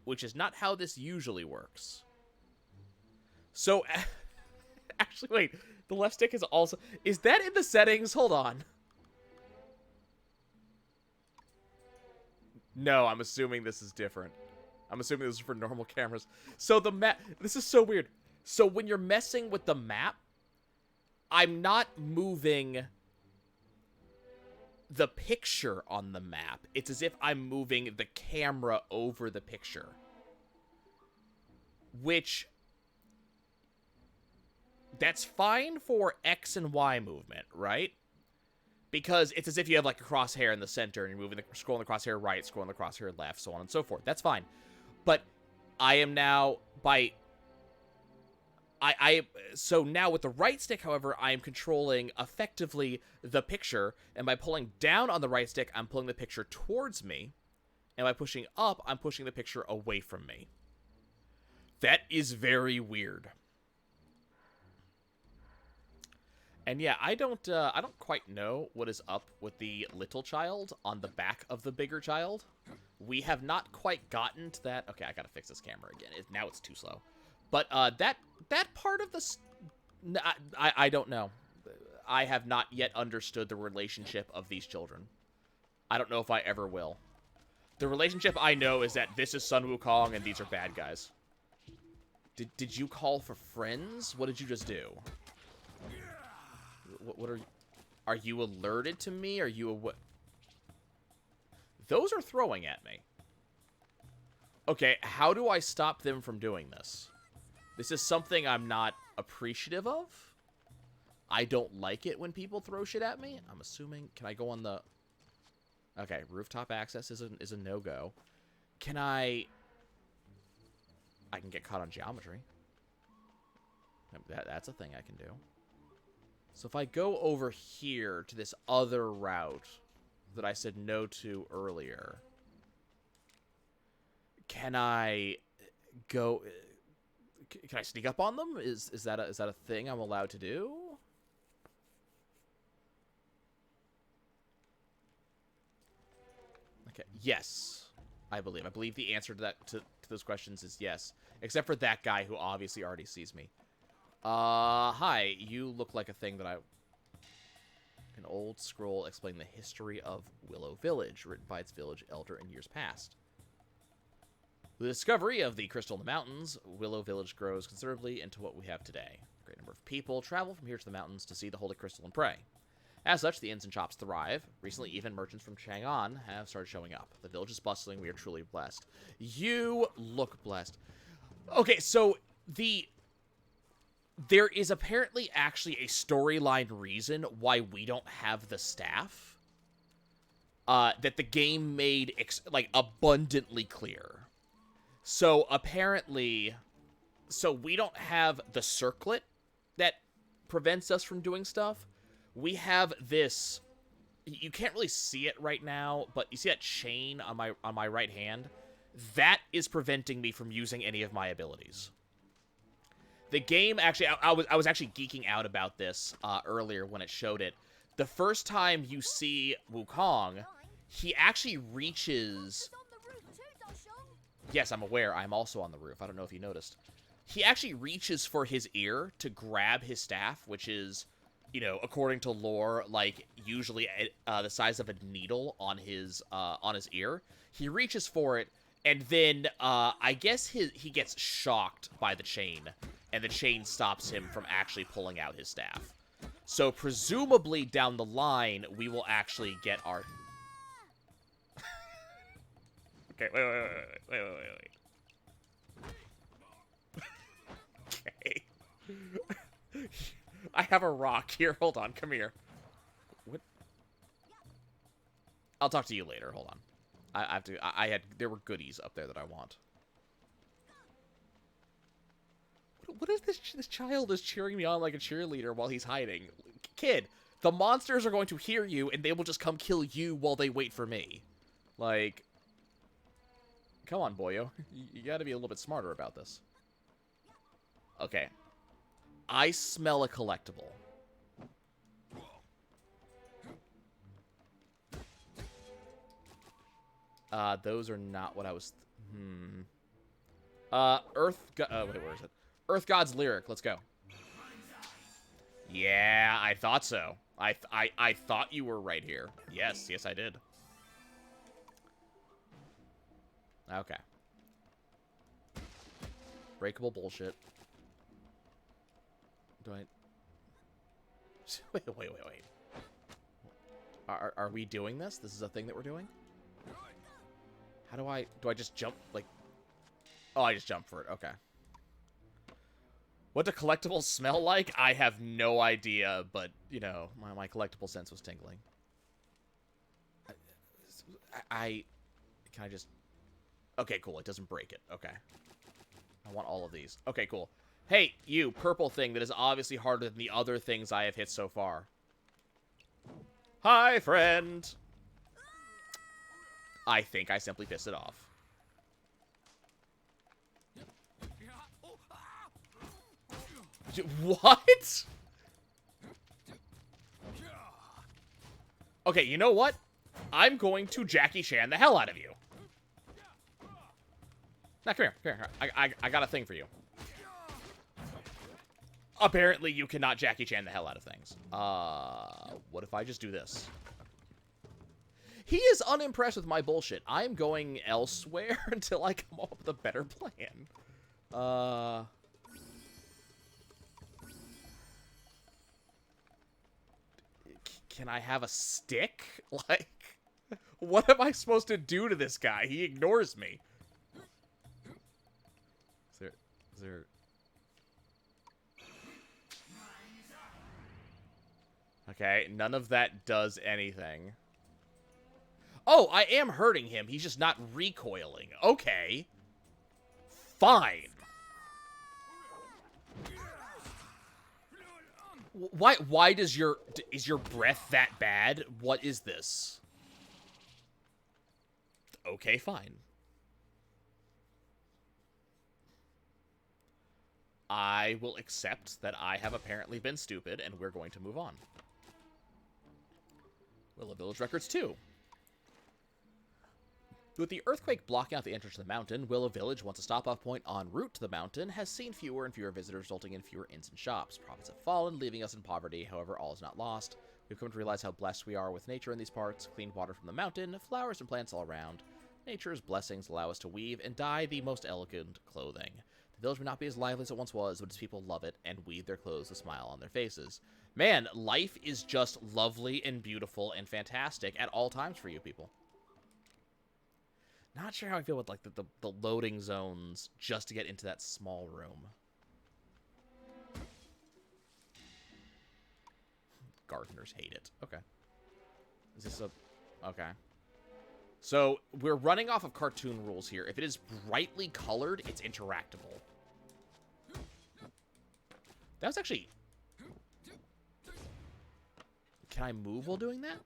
which is not how this usually works. So actually, wait, the left stick is also... Is that in the settings? Hold on. No, I'm assuming this is different. I'm assuming this is for normal cameras. So the map... This is so weird. So when you're messing with the map, I'm not moving the picture on the map. It's as if I'm moving the camera over the picture. Which... That's fine for X and Y movement, right? because it's as if you have like a crosshair in the center and you're scrolling the crosshair right, scrolling the crosshair left, so on and so forth. That's fine. But I am now so now with the right stick, however, I am controlling effectively the picture, and by pulling down on the right stick, I'm pulling the picture towards me, and by pushing up, I'm pushing the picture away from me. That is very weird. And yeah, I don't quite know what is up with the little child on the back of the bigger child. We have not quite gotten to that. Okay, I gotta fix this camera again. Now it's too slow. But that part of the... I don't know. I have not yet understood the relationship of these children. I don't know if I ever will. The relationship I know is that this is Sun Wukong and these are bad guys. Did you call for friends? What did you just do? What are you... Are you alerted to me? Are you what? Those are throwing at me. Okay, how do I stop them from doing this? This is something I'm not appreciative of. I don't like it when people throw shit at me. I'm assuming... Can I go on the... Okay, rooftop access is a no-go. Can I can get caught on geometry. That's a thing I can do. So if I go over here to this other route that I said no to earlier, can I go... Can I sneak up on them? Is that a thing I'm allowed to do? Okay. Yes, I believe. I believe the answer to that to those questions is yes, except for that guy who obviously already sees me. Hi. You look like a thing that I... An old scroll explaining the history of Willow Village, written by its village elder in years past. With the discovery of the crystal in the mountains, Willow Village grows considerably into what we have today. A great number of people travel from here to the mountains to see the holy crystal and pray. As such, the inns and shops thrive. Recently, even merchants from Chang'an have started showing up. The village is bustling. We are truly blessed. You look blessed. Okay, so there is apparently actually a storyline reason why we don't have the staff. That the game made abundantly clear. So apparently, we don't have the circlet that prevents us from doing stuff. We have this, you can't really see it right now, but you see that chain on my right hand? That is preventing me from using any of my abilities. The game actually, I was actually geeking out about this earlier when it showed it. The first time you see Wukong, he actually reaches... Yes, I'm aware. I'm also on the roof. I don't know if you noticed. He actually reaches for his ear to grab his staff, which is, you know, according to lore, like, usually the size of a needle on his ear. He reaches for it, and then, I guess he gets shocked by the chain, and the chain stops him from actually pulling out his staff. So, presumably, down the line, we will actually get our... Okay, wait. Okay. I have a rock here. Hold on, come here. What? I'll talk to you later. Hold on. I have to. There were goodies up there that I want. What is this? This child is cheering me on like a cheerleader while he's hiding. Kid, the monsters are going to hear you, and they will just come kill you while they wait for me. Like, come on, boyo. You gotta be a little bit smarter about this. Okay. I smell a collectible. Those are not what I was... wait, where is it? Earth God's Lyric. Let's go. Yeah, I thought so. I thought you were right here. Yes, I did. Okay. Breakable bullshit. Do I... Wait. Are we doing this? This is a thing that we're doing? How do I... Do I just jump, like... Oh, I just jump for it. Okay. What do collectibles smell like? I have no idea, but, you know, my collectible sense was tingling. Can I just... Okay, cool. It doesn't break it. Okay. I want all of these. Okay, cool. Hey, you, purple thing that is obviously harder than the other things I have hit so far. Hi, friend! I think I simply pissed it off. What? Okay, you know what? I'm going to Jackie Chan the hell out of you. Now, come here. I got a thing for you. Apparently, you cannot Jackie Chan the hell out of things. What if I just do this? He is unimpressed with my bullshit. I'm going elsewhere until I come up with a better plan. Can I have a stick? Like, what am I supposed to do to this guy? He ignores me. Is there... Okay, none of that does anything. Oh, I am hurting him. He's just not recoiling. Okay. Fine. Why is your breath that bad? What is this? Okay, fine. I will accept that I have apparently been stupid, and we're going to move on. Willow Village Records 2. With the earthquake blocking out the entrance to the mountain, Willow Village, once a stop-off point en route to the mountain, has seen fewer and fewer visitors, resulting in fewer inns and shops. Profits have fallen, leaving us in poverty. However, all is not lost. We've come to realize how blessed we are with nature in these parts. Clean water from the mountain, flowers and plants all around. Nature's blessings allow us to weave and dye the most elegant clothing. The village may not be as lively as it once was, but its people love it and weave their clothes with a smile on their faces. Man, life is just lovely and beautiful and fantastic at all times for you people. Not sure how I feel with, like, the loading zones just to get into that small room. Gardeners hate it. Okay. Is this a... Okay. So, we're running off of cartoon rules here. If it is brightly colored, it's interactable. That was actually... Can I move while doing that?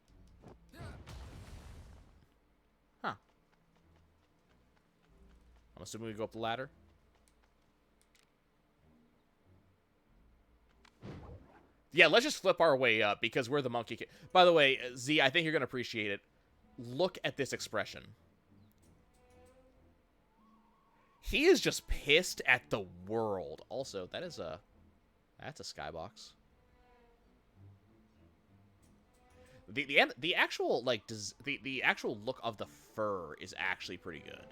Huh. I'm assuming we go up the ladder. Yeah, let's just flip our way up because we're the monkey kid. By the way, Z, I think you're going to appreciate it. Look at this expression. He is just pissed at the world. Also, that's a skybox. The actual like the actual look of the fur is actually pretty good.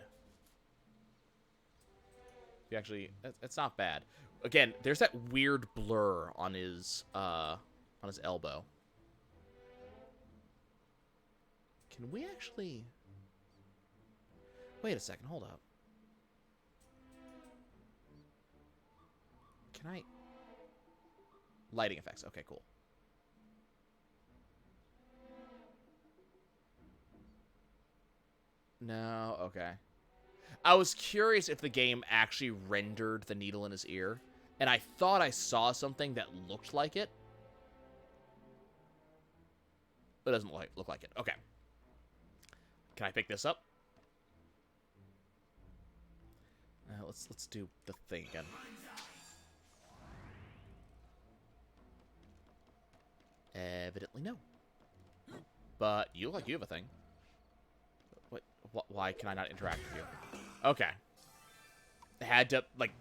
It's not bad. Again, there's that weird blur on his elbow. Can we actually... Wait a second, hold up. Can I... Lighting effects, okay, cool. No, okay. I was curious if the game actually rendered the needle in his ear, and I thought I saw something that looked like it. But it doesn't look like it. Okay. Can I pick this up? Let's do the thing again. Evidently no. But you look like you have a thing. What? Why can I not interact with you? Okay. Had to, like,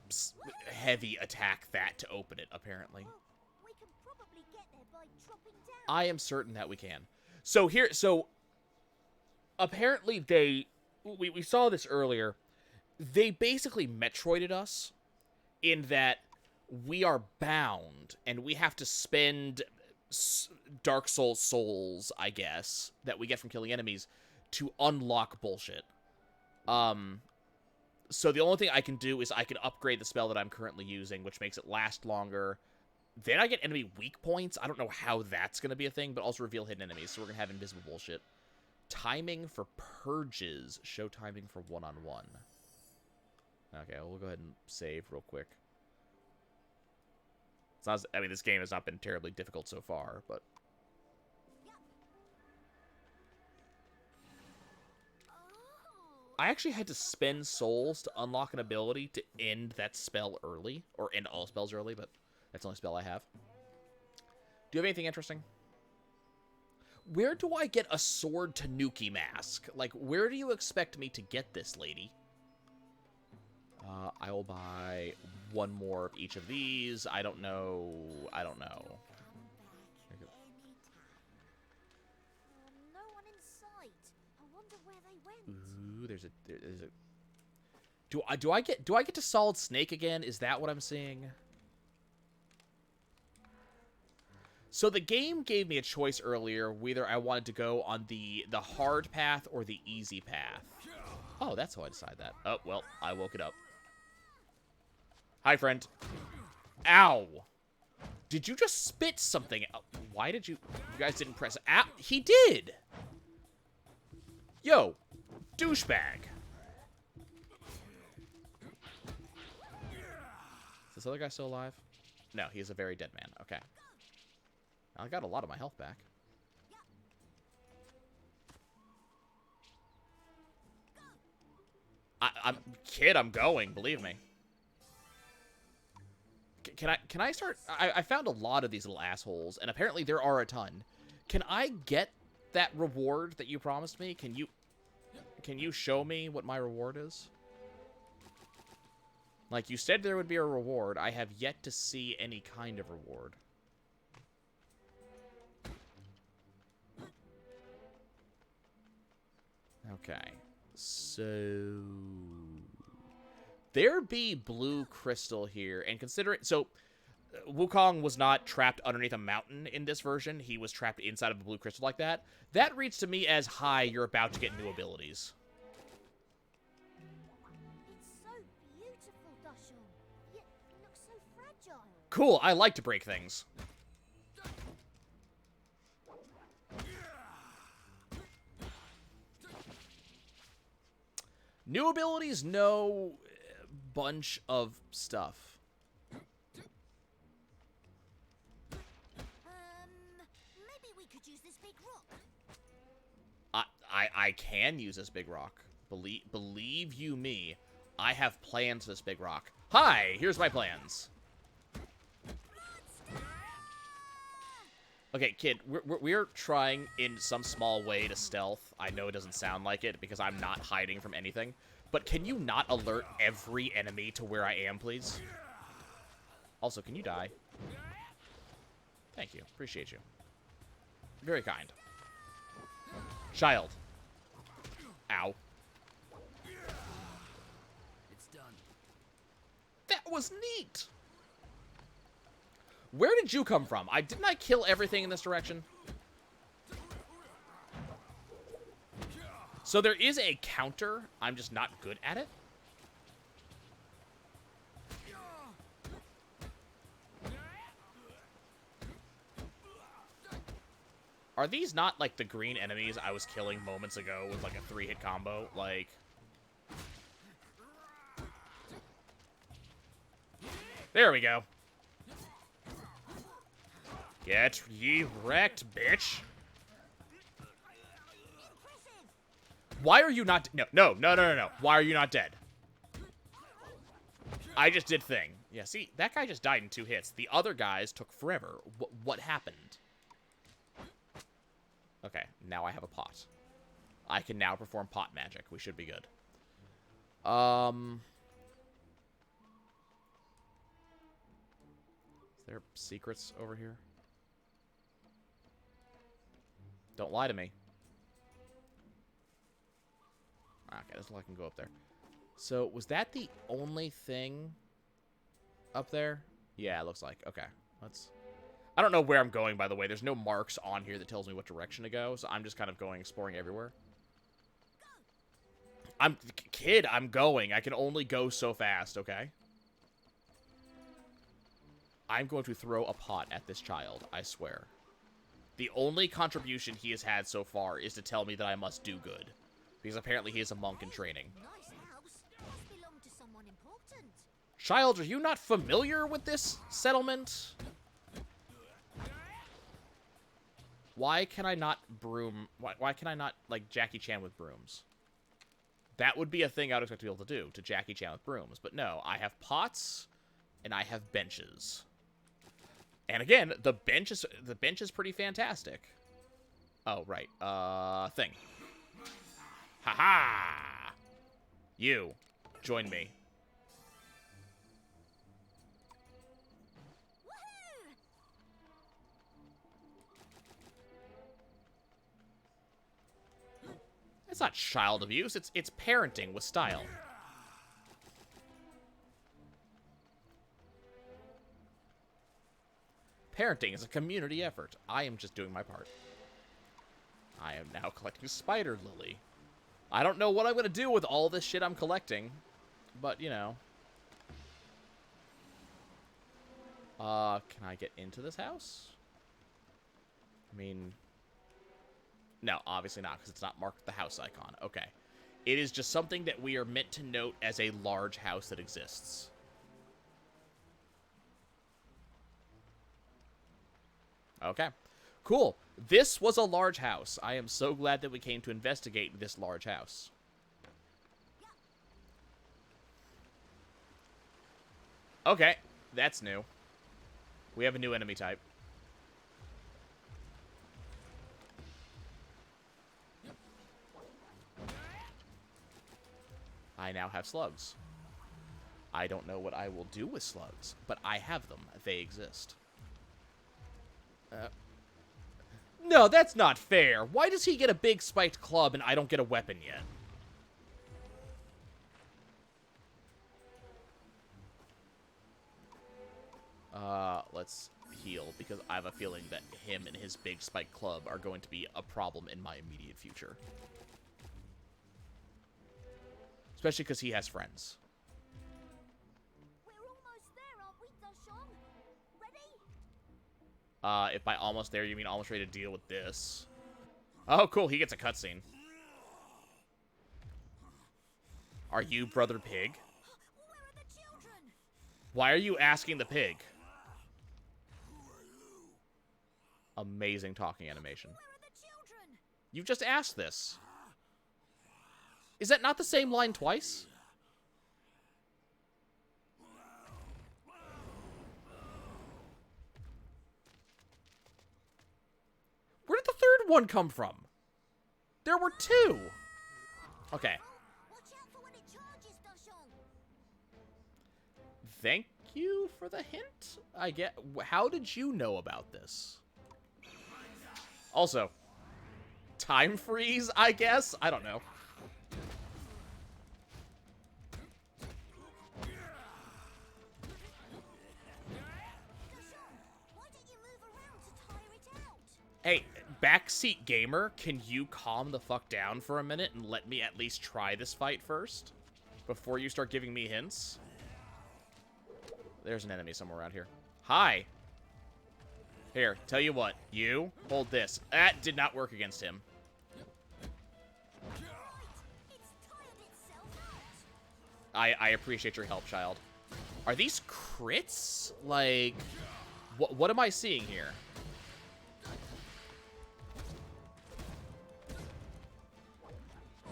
heavy attack that to open it, apparently. We can probably get there by dropping down. I am certain that we can. So apparently we saw this earlier. They basically Metroided us in that we are bound and we have to spend Dark souls, I guess, that we get from killing enemies to unlock bullshit. So the only thing I can do is I can upgrade the spell that I'm currently using, which makes it last longer. Then I get enemy weak points. I don't know how that's going to be a thing, but also reveal hidden enemies, so we're going to have invisible bullshit. Timing for purges. Show timing for one-on-one. Okay, we'll go ahead and save real quick. It's not, I mean, this game has not been terribly difficult so far, but... I actually had to spend souls to unlock an ability to end that spell early. Or end all spells early, but that's the only spell I have. Do you have anything interesting? Where do I get a sword Tanuki mask? Like, where do you expect me to get this, lady? I will buy one more of each of these. I don't know. I don't know. No one in sight. I wonder where they went. Ooh, there's a. Do I get to Solid Snake again? Is that what I'm seeing? So the game gave me a choice earlier whether I wanted to go on the hard path or the easy path. Oh, that's how I decide that. Oh, well, I woke it up. Hi, friend. Ow. Did you just spit something out? Why did you... You guys didn't press... Ow. He did. Yo. Douchebag. Is this other guy still alive? No, he is a very dead man. Okay. I got a lot of my health back. I'm going, believe me. Can I start? I found a lot of these little assholes, and apparently there are a ton. Can I get that reward that you promised me? Can you show me what my reward is? Like, you said there would be a reward. I have yet to see any kind of reward. Okay. So... there be blue crystal here, and consider it... So, Wukong was not trapped underneath a mountain in this version. He was trapped inside of a blue crystal like that. That reads to me as, hi, you're about to get new abilities. It's so beautiful, Dachshund. Yet it looks so fragile. Cool, I like to break things. New abilities, no bunch of stuff. Maybe we could use this big rock. I can use this big rock. Believe you me, I have plans for this big rock. Hi, here's my plans. Okay, kid, we're trying in some small way to stealth. I know it doesn't sound like it because I'm not hiding from anything. But can you not alert every enemy to where I am, please? Also, can you die? Thank you. Appreciate you. Very kind. Child. Ow. It's done. That was neat! Where did you come from? Didn't I kill everything in this direction? So there is a counter. I'm just not good at it. Are these not like the green enemies I was killing moments ago with like a 3-hit combo? Like... there we go. Get ye wrecked, bitch. Why are you not... No. Why are you not dead? I just did thing. Yeah, see, that guy just died in 2 hits. The other guys took forever. What happened? Okay, now I have a pot. I can now perform pot magic. We should be good. Is there secrets over here? Don't lie to me. Okay, that's all I can go up there. So, was that the only thing up there? Yeah, it looks like. Okay, let's... I don't know where I'm going, by the way. There's no marks on here that tells me what direction to go, so I'm just kind of going, exploring everywhere. Kid, I'm going. I can only go so fast, okay? I'm going to throw a pot at this child, I swear. The only contribution he has had so far is to tell me that I must do good. Because apparently he is a monk in training. Nice house. Must belong to someone important. Child, are you not familiar with this settlement? Why can I not broom... Why can I not, like, Jackie Chan with brooms? That would be a thing I would expect to be able to do, to Jackie Chan with brooms. But no, I have pots, and I have benches. And again, the bench is pretty fantastic. Oh, right. Thing. Ha-ha! You, join me. Woohoo! It's not child abuse, it's parenting with style. Parenting is a community effort. I am just doing my part. I am now collecting Spider Lily. I don't know what I'm going to do with all this shit I'm collecting. But, you know. Can I get into this house? I mean... No, obviously not, because it's not marked with the house icon. Okay. It is just something that we are meant to note as a large house that exists. Okay. Cool. This was a large house. I am so glad that we came to investigate this large house. Okay. That's new. We have a new enemy type. I now have slugs. I don't know what I will do with slugs, but I have them. They exist. No, that's not fair. Why does he get a big spiked club and I don't get a weapon yet? Let's heal, because I have a feeling that him and his big spiked club are going to be a problem in my immediate future. Especially because he has friends. We're almost there, aren't we, Dashong? Ready? If by almost there you mean almost ready to deal with this. Oh, cool. He gets a cutscene. Are you Brother Pig? Where are the children? Why are you asking the pig? Amazing talking animation. Where are the children? You just asked this. Is that not the same line twice? Where did the third one come from? There were two. Okay. Watch out for when it charges, Dashong. Thank you for the hint. I get. How did you know about this? Also, time freeze, I guess? I don't know. Why don't you move around to tire it out? Hey, backseat gamer, can you calm the fuck down for a minute and let me at least try this fight first? Before you start giving me hints? There's an enemy somewhere around here. Hi. Here, tell you what. You, hold this. That did not work against him. Right, it's tired itself out. I appreciate your help, child. Are these crits? Like, what am I seeing here?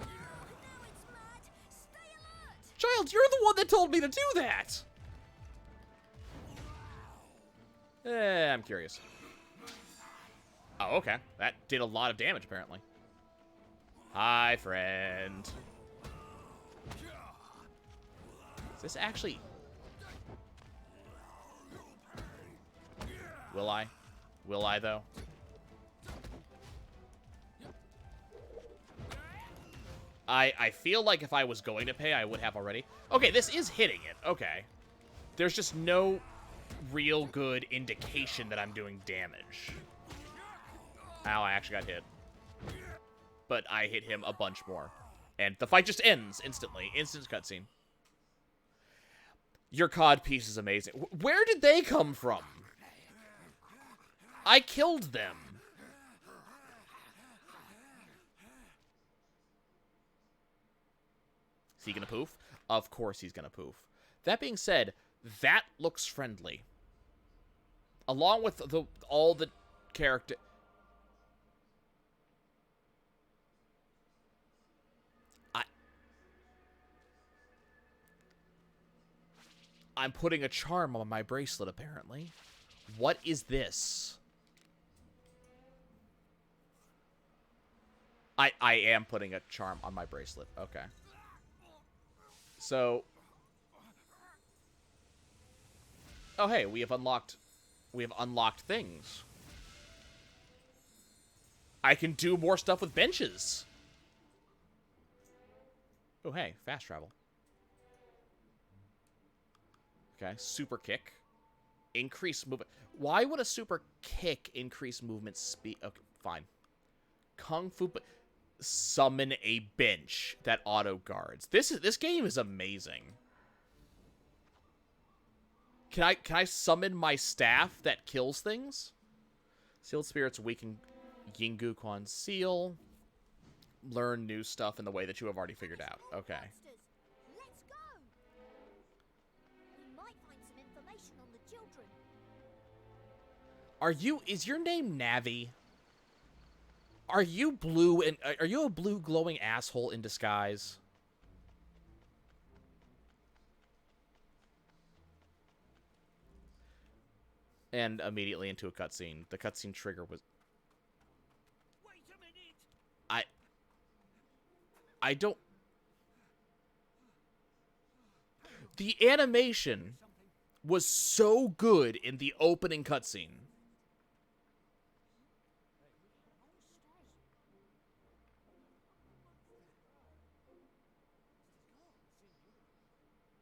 Now it's mad. Stay alert. Child, you're the one that told me to do that! I'm curious. Oh, okay. That did a lot of damage, apparently. Hi, friend. Is this actually... Will I? Will I, though? I feel like if I was going to pay, I would have already. Okay, this is hitting it. Okay. There's just no real good indication that I'm doing damage. Ow, I actually got hit. But I hit him a bunch more. And the fight just ends instantly. Instant cutscene. Your cod piece is amazing. Where did they come from? I killed them. he gonna poof? Of course he's gonna poof. That being said, that looks friendly. Along with all the character... I'm putting a charm on my bracelet, apparently. What is this? I am putting a charm on my bracelet. Okay. So... Oh, hey, we have unlocked things. I can do more stuff with benches. Oh, hey, fast travel. Okay, super kick. Increase movement. Why would a super kick increase movement speed? Okay, fine. Kung Fu... Summon a bench that auto guards. This game is amazing. Can I summon my staff that kills things? Sealed spirits weaken Yingu Quan seal. Learn new stuff in the way that you have already figured out. Okay. Let's go. We might find some information on the children. Is your name Navi? Are you blue and are you a blue glowing asshole in disguise? And immediately into a cutscene. The cutscene trigger was... Wait a minute. I don't... The animation was so good in the opening cutscene.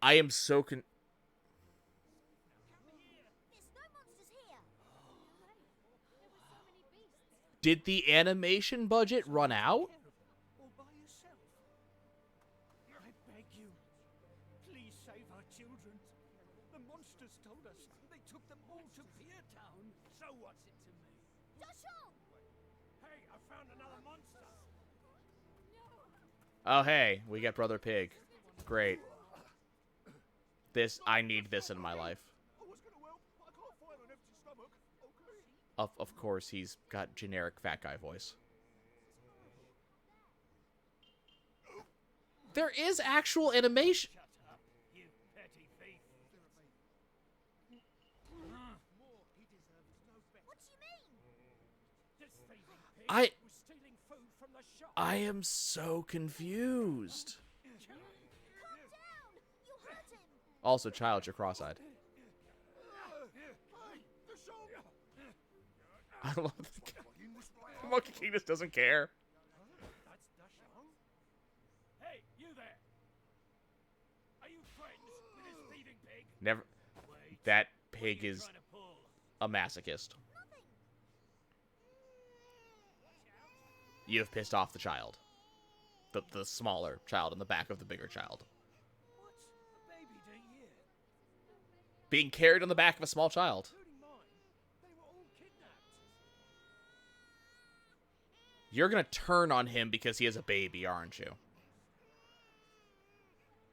I am so There's no monsters here. Did the animation budget run out? All by yourself. I beg you. Please save our children. The monsters told us they took them all to Pier Town. So what's it to me? Dachshund! Hey, I found another monster. Oh, hey, we get Brother Pig. Great. I need this in my life. I was gonna help. I can't fight on empty stomach. Okay. Of course, he's got generic fat guy voice. There is actual animation. Shut up, you petty thief. What do you mean? This thieving pig I was stealing food from the shop. am so confused. Calm down. You'll hurt him. Also, child, you're cross-eyed. I love the Monkey King just doesn't care. That's Dachshund. Hey, you there. Are you friends with this thieving pig? Never. Wait. That What are pig you is trying to pull? a masochist. Nothing. You have pissed off the child. The smaller child in the back of the bigger child. What's a baby doing here? Being carried on the back of a small child. Including mine. They were all kidnapped. You're gonna turn on him because he is a baby, aren't you?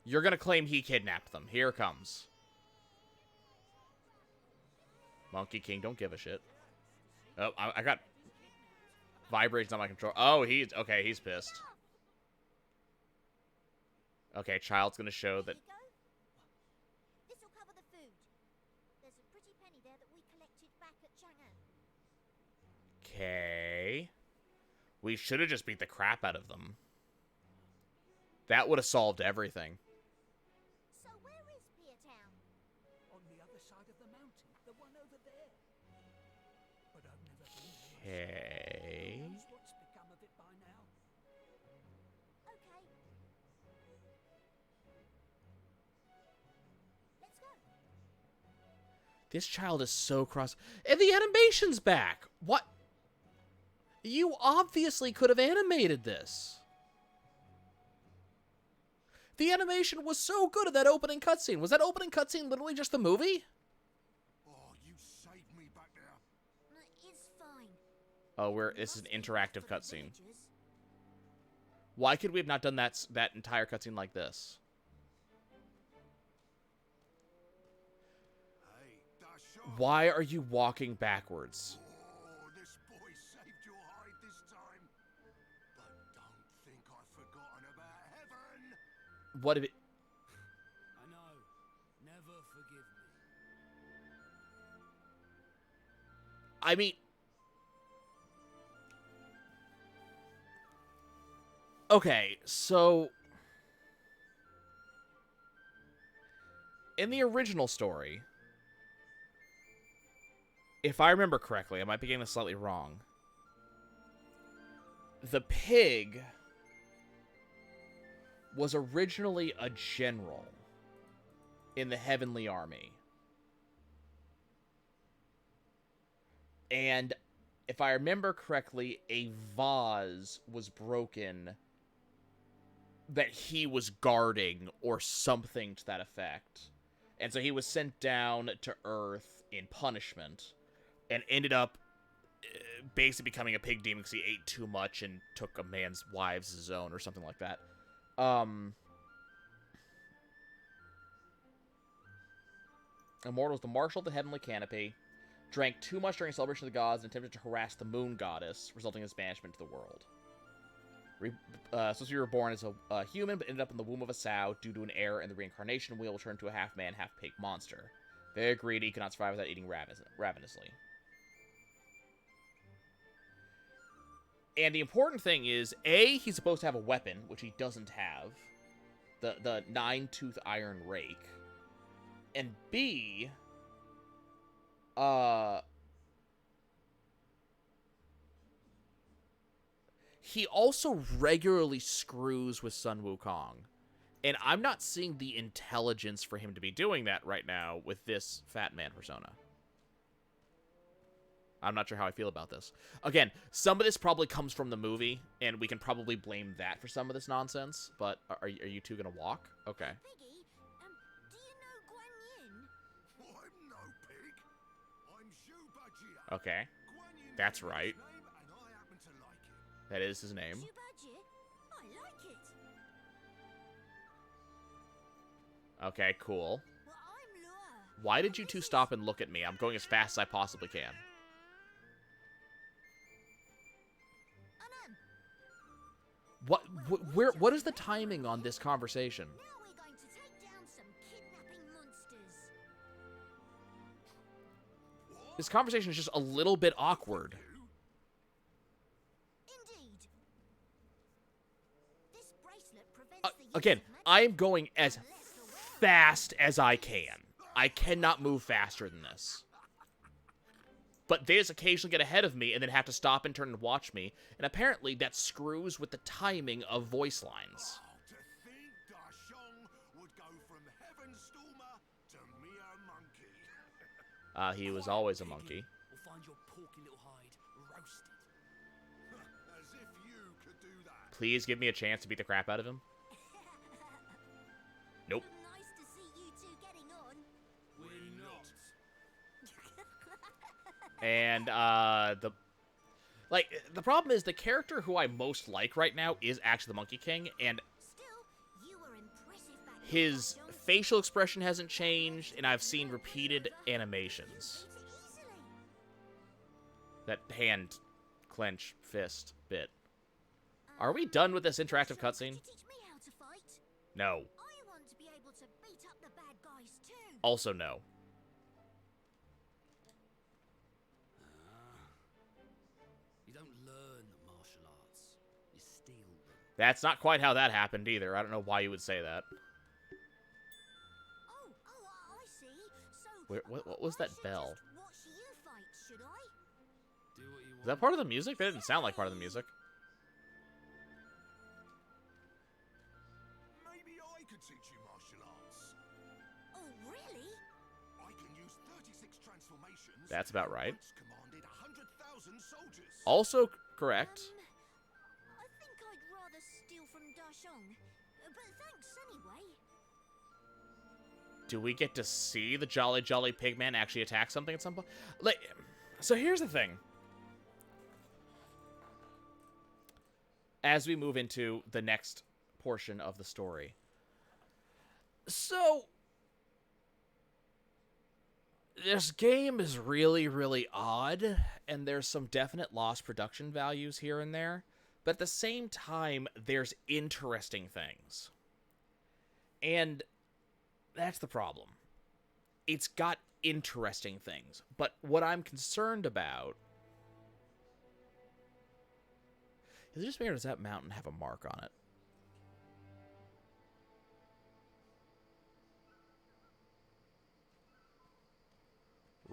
You're gonna claim he kidnapped them. Here it comes. Monkey King, don't give a shit. Oh, I got vibrations on my controller. Oh, okay, he's pissed. Okay, child's gonna show that. Here you go. This'll cover the food. There's a pretty penny there that we collected back at Chang'an. Okay. We should have just beat the crap out of them. That would have solved everything. So where is Pier Town? On the other side of the mountain. The one over there. But I've never been there. Okay. Who knows what's become of it by now? Okay. Let's go. This child is so cross. And the animation's back! What? You obviously could have animated this. The animation was so good in that opening cutscene. Was that opening cutscene literally just the movie? Oh, you saved me back there. It's fine. Oh, this is an interactive For the cutscene. villagers. Why could we have not done that entire cutscene like this? Why are you walking backwards? Oh, this boy saved your hide this time. But don't think I've forgotten about heaven. What did it... I know. Never forgive me. I mean... Okay, so... in the original story, if I remember correctly, I might be getting this slightly wrong, the pig was originally a general in the Heavenly Army. And if I remember correctly, a vase was broken that he was guarding or something to that effect. And so he was sent down to Earth in punishment and ended up basically becoming a pig demon because he ate too much and took a man's wives as his own or something like that. Immortal was the marshal of the heavenly canopy, drank too much during celebration of the gods, and attempted to harass the moon goddess, resulting in his banishment to the world. Supposed to be reborn as a human, but ended up in the womb of a sow due to an error in the reincarnation wheel, turned to a half-man, half-pig monster. Very greedy, could not survive without eating ravenously. And the important thing is, A, he's supposed to have a weapon, which he doesn't have. The nine-tooth iron rake. And B, he also regularly screws with Sun Wukong. And I'm not seeing the intelligence for him to be doing that right now with this Fat Man persona. I'm not sure how I feel about this. Again, some of this probably comes from the movie, and we can probably blame that for some of this nonsense. But are you two gonna walk? Okay. Piggy, do you know Guan Yin? I'm no pig. I'm Zhu Bajia. Okay. Guan Yin That's gave me right. his name, and I happen to like it. That is his name. Zhubaji? I like it. Okay, cool. Well, I'm Lua. Why did you two stop and look at me? I'm going as fast as I possibly can. Anan, What is the timing on this conversation? now we're going to take down some kidnapping monsters. This conversation is just a little bit awkward. Indeed. This bracelet prevents the use Again, of magic I am going as unless the wearer- fast as I can. I cannot move faster than this. But they just occasionally get ahead of me and then have to stop and turn and watch me. And apparently that screws with the timing of voice lines. Oh, to think Da Shong would go from heaven stormer to mere monkey. He was always a monkey. Or find your porky little hide roasted. As if you could do that. Please give me a chance to beat the crap out of him. Nope. Nice to see you two getting on. We're not. And, the problem is the character who I most like right now is actually the Monkey King, and Still, you were impressive back then, his John. facial expression hasn't changed, and I've seen repeated animations. Beat it easily. That hand clench fist bit. Are we done with this interactive So, cutscene? could you teach me how to fight? No. I want to be able to beat up the bad guys too. Also no. You don't learn martial arts. You steal them. That's not quite how that happened either. I don't know why you would say that. Oh, I see. So, What was I that should bell? just watch you fight, should I? Do what you want. Is that part of the music? That didn't sound like part of the music. Maybe I could teach you martial arts. Oh, really? I can use 36 transformations. That's about and right. once commanded 100,000 soldiers. Also correct. I think I'd rather steal from Dashong. But thanks anyway. Do we get to see the Jolly Jolly Pigman actually attack something at some point? Like, so here's the thing. As we move into the next portion of the story. So, This game is really, really odd, and there's some definite lost production values here and there, but at the same time, there's interesting things. And that's the problem. It's got interesting things, but what I'm concerned about... Is it just me, or does that mountain have a mark on it?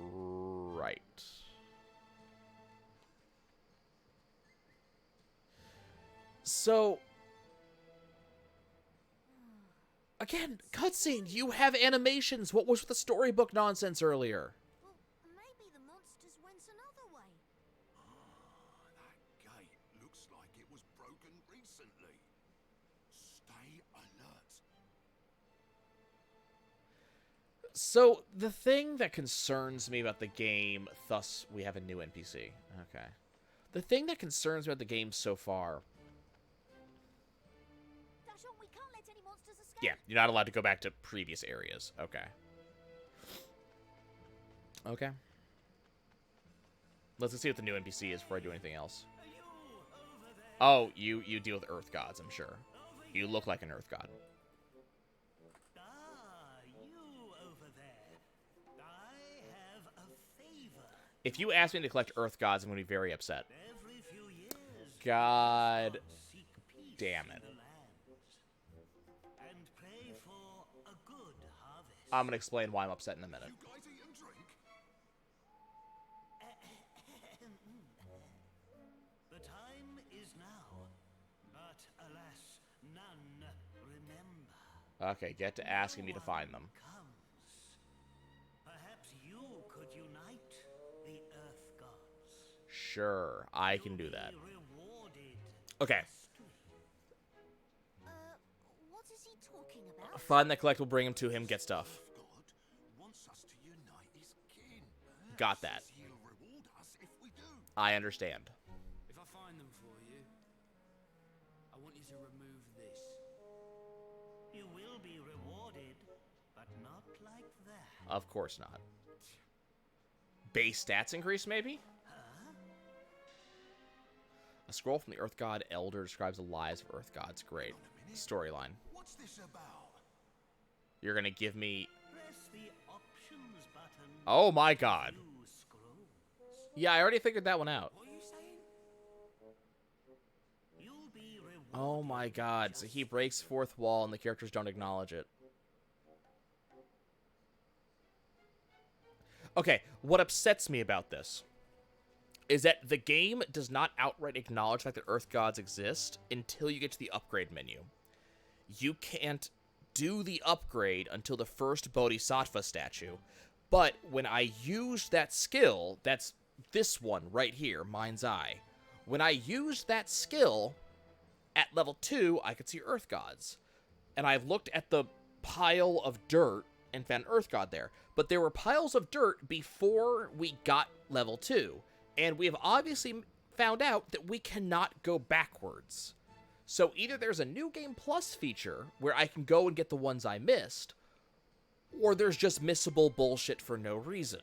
Right. So, again, cutscene. You have animations. What was with the storybook nonsense earlier? Well, maybe the monsters went another way. That gate looks like it was broken recently. Stay alert. So, the thing that concerns me about the game, thus we have a new NPC. Okay. The thing that concerns me about the game so far... Dashon, we can't let any monsters escape. Yeah, you're not allowed to go back to previous areas. Okay. Okay. Let's see what the new NPC is before I do anything else. Oh, you deal with Earth gods, I'm sure. You look like an Earth god. You over there. I have a favor. If you ask me to collect Earth gods, I'm going to be very upset. Every few years, God gods seek peace damn in it. the land and pray for a good harvest. I'm going to explain why I'm upset in a minute. You guys eat and drink? The time is now, but alas, none remember. Okay, get to asking me to find them. Comes. Perhaps you could unite the Earth gods. Sure, I can do that. Be rewarded. Okay, What is he talking about? find that collectible, bring him to him, get stuff. God wants us to unite his kin. Got that. He'll reward us if we do. I understand. If I find them for you, I want you to remove this. You will be rewarded, but not like that. Of course not. Base stats increase, maybe? A scroll from the Earth God Elder describes the lives of Earth gods. Great. Storyline. What's this about? You're gonna give me... Press the options button. Oh my god. New scrolls. Yeah, I already figured that one out. What are you saying? You'll be rewarded. Oh my god. So he breaks fourth wall and the characters don't acknowledge it. Okay, what upsets me about this is that the game does not outright acknowledge the fact that Earth gods exist until you get to the upgrade menu. You can't do the upgrade until the first Bodhisattva statue, but when I used that skill, that's this one right here, Mind's Eye, when I used that skill at level 2, I could see Earth gods. And I've looked at the pile of dirt and found Earth god there, but there were piles of dirt before we got level 2. And we have obviously found out that we cannot go backwards. So either there's a New Game Plus feature where I can go and get the ones I missed, or there's just missable bullshit for no reason.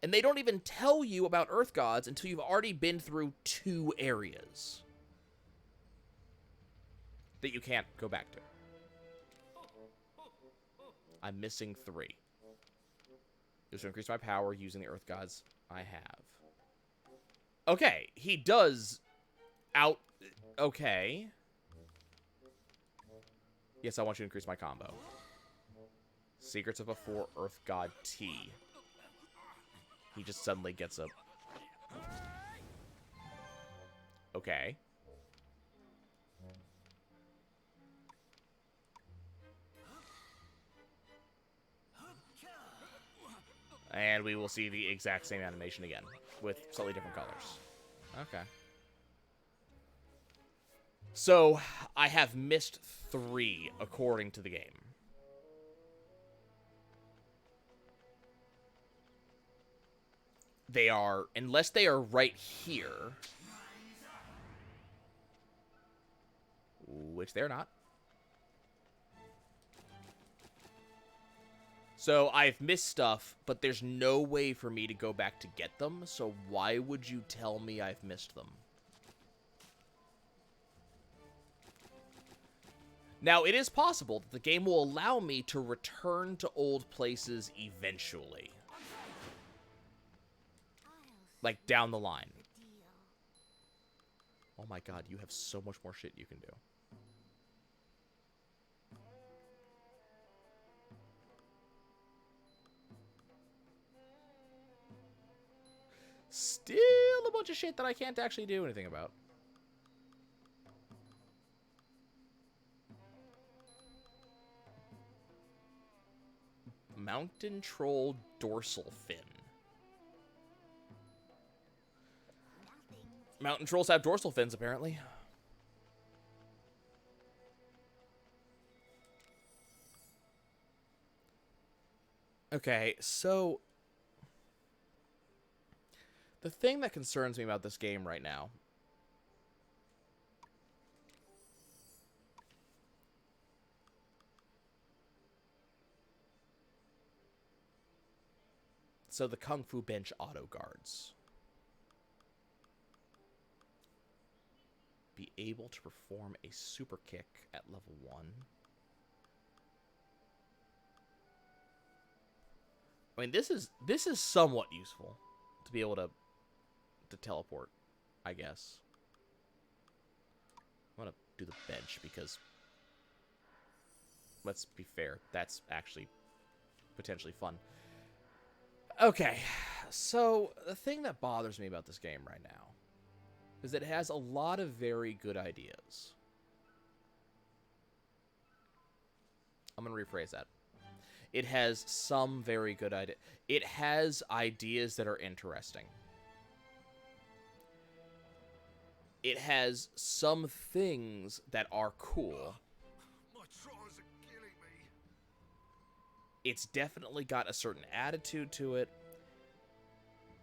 And they don't even tell you about Earth gods until you've already been through 2 areas that you can't go back to. I'm missing 3. Just to increase my power using the Earth gods I have. Okay, he does out... Okay. Yes, I want you to increase my combo. Secrets of a 4 Earth God T. He just suddenly gets a... Okay. And we will see the exact same animation again, with slightly different colors. Okay. So, I have missed 3, according to the game. They are, unless they are right here, which they're not. So I've missed stuff, but there's no way for me to go back to get them, so why would you tell me I've missed them? Now, it is possible that the game will allow me to return to old places eventually. Like, down the line. Oh my god, you have so much more shit you can do. Still a bunch of shit that I can't actually do anything about. Mountain Troll Dorsal Fin. Mountain Trolls have dorsal fins, apparently. Okay, so the thing that concerns me about this game right now so the Kung Fu Bench auto guards. Be able to perform a super kick at level 1. I mean, this is somewhat useful to be able to teleport, I guess. I'm gonna do the bench because, let's be fair, that's actually potentially fun. Okay, so the thing that bothers me about this game right now is that it has a lot of very good ideas. I'm gonna rephrase that. It has some very good ideas. It has ideas that are interesting. It has some things that are cool. My trials are killing me. It's definitely got a certain attitude to it.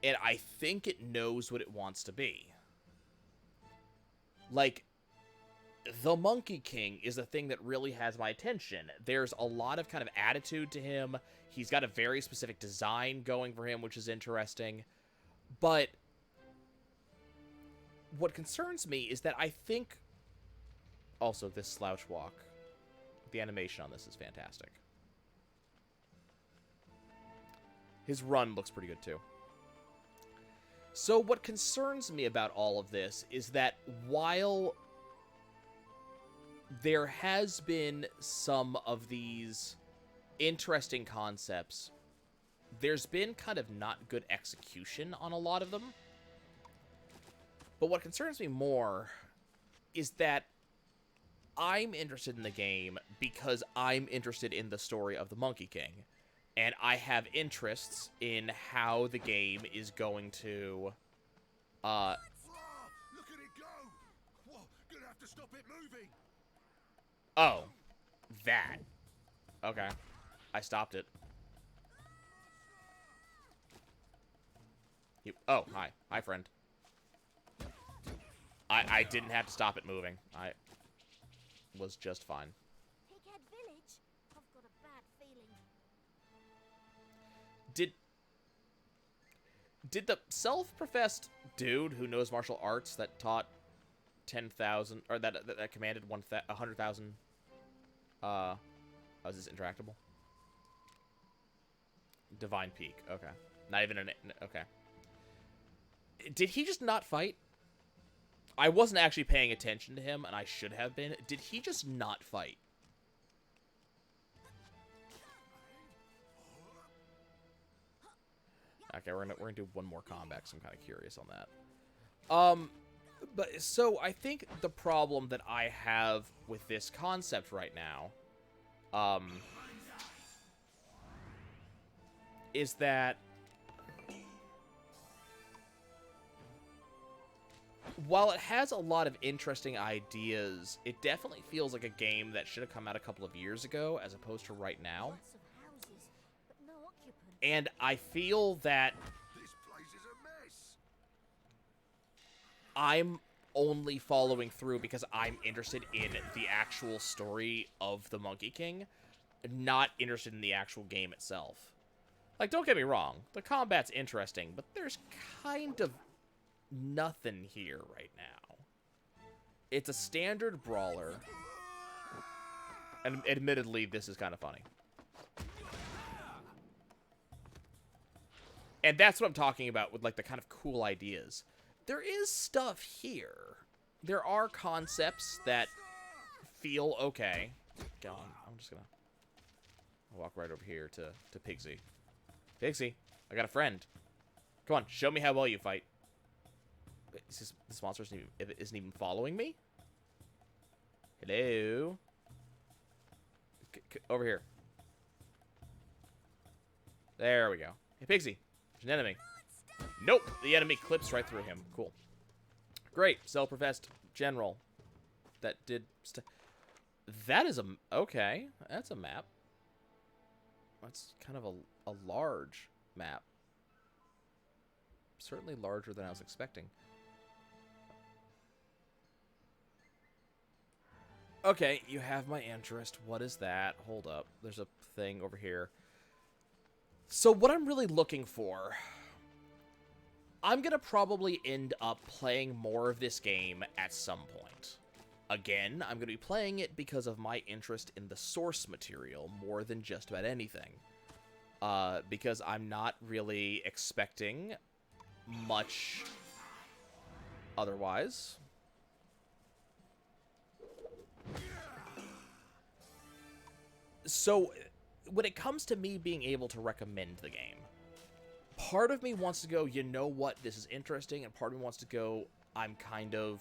And I think it knows what it wants to be. Like, the Monkey King is the thing that really has my attention. There's a lot of kind of attitude to him. He's got a very specific design going for him, which is interesting. But what concerns me is that I think... Also, this slouch walk. The animation on this is fantastic. His run looks pretty good, too. So what concerns me about all of this is that while there has been some of these interesting concepts, there's been kind of not good execution on a lot of them. But what concerns me more is that I'm interested in the game because I'm interested in the story of the Monkey King. And I have interests in how the game is going to, Whoa, look at it go! Whoa, gonna have to stop it moving. Oh, that. Okay. I stopped it. Oh, hi. Hi, friend. I didn't have to stop it moving. I was just fine. Pighead Village? I've got a bad feeling. Did the self-professed dude who knows martial arts that taught 10,000 or that commanded 100,000 is this interactable? Divine Peak. Okay. Not even an okay. Did he just not fight? I wasn't actually paying attention to him and I should have been. Did he just not fight? Okay, we're gonna do one more combat, so I'm kind of curious on that. But so I think the problem that I have with this concept right now, is that while it has a lot of interesting ideas, it definitely feels like a game that should have come out a couple of years ago, as opposed to right now. Lots of houses, but no occupants. And I feel that This place is a mess. I'm only following through because I'm interested in the actual story of the Monkey King. not interested in the actual game itself. Like, don't get me wrong, the combat's interesting, but there's kind of nothing here right now. It's a standard brawler. And admittedly, this is kind of funny. And that's what I'm talking about with, like, the kind of cool ideas. There is stuff here. There are concepts that feel okay. Go on. I'm just gonna walk right over here to Pigsy. Pigsy, I got a friend. Come on, show me how well you fight. This monster isn't even following me? Hello? Over here. There we go. Hey, Pigsy, there's an enemy. Nope, the enemy clips right through him. Cool. Great, self-professed general. That did... That is a... Okay, that's a map. That's kind of a large map. Certainly larger than I was expecting. Okay, you have my interest. What is that? Hold up. There's a thing over here. So what I'm really looking for... I'm going to probably end up playing more of this game at some point. Again, I'm going to be playing it because of my interest in the source material more than just about anything. Because I'm not really expecting much otherwise. So, when it comes to me being able to recommend the game, part of me wants to go, you know what, this is interesting, and part of me wants to go, I'm kind of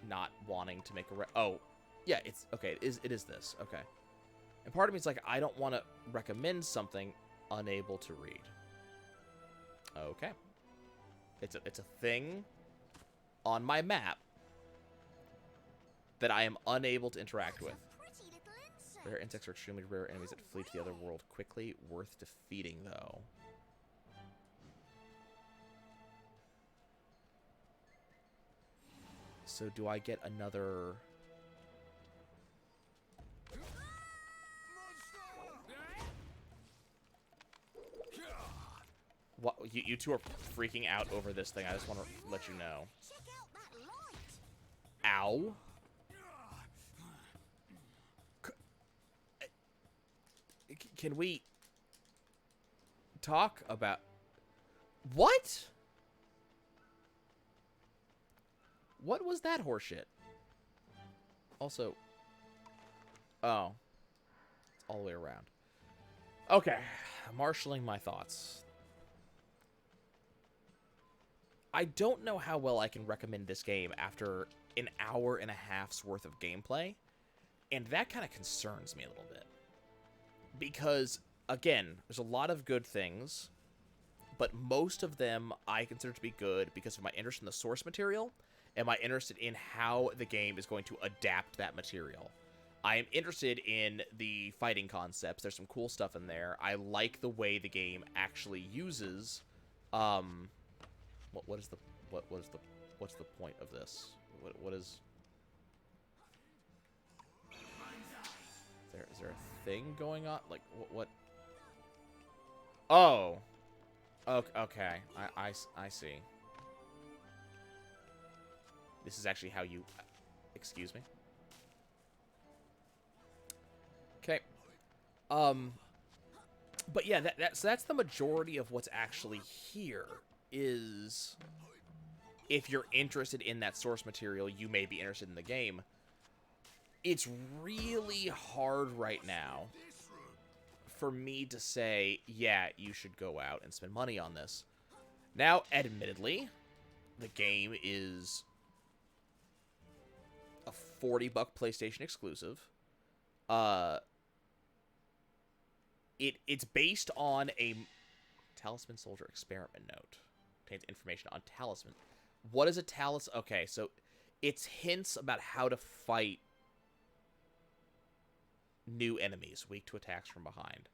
not wanting to make a... Oh, yeah, it's... Okay, it is this. Okay. And part of me is like, I don't want to recommend something unable to read. Okay. It's a thing on my map that I am unable to interact with. Rare insects are extremely rare enemies that flee to the other world quickly. Worth defeating, though. So do I get another... What? You two are freaking out over this thing. I just want to let you know. Ow. Can we talk about... What? What was that horseshit? Also... Oh. It's all the way around. Okay. Marshalling my thoughts. I don't know how well I can recommend this game after an hour and a half's worth of gameplay. And that kind of concerns me a little bit. Because, again, there's a lot of good things. But most of them I consider to be good because of my interest in the source material. And my interest in how the game is going to adapt that material. I am interested in the fighting concepts. There's some cool stuff in there. I like the way the game actually uses... What's the point of this? What is... Is there a thing going on? Like, what? Oh. Okay. I see. This is actually how you... Excuse me? Okay. But yeah, that's the majority of what's actually here. Is... If you're interested in that source material, you may be interested in the game. It's really hard right now for me to say, yeah, you should go out and spend money on this. Now, admittedly, the game is a $40 PlayStation exclusive. It's based on a Talisman Soldier experiment note. Contains information on talisman. What is a talisman? Okay, so it's hints about how to fight new enemies, weak to attacks from behind.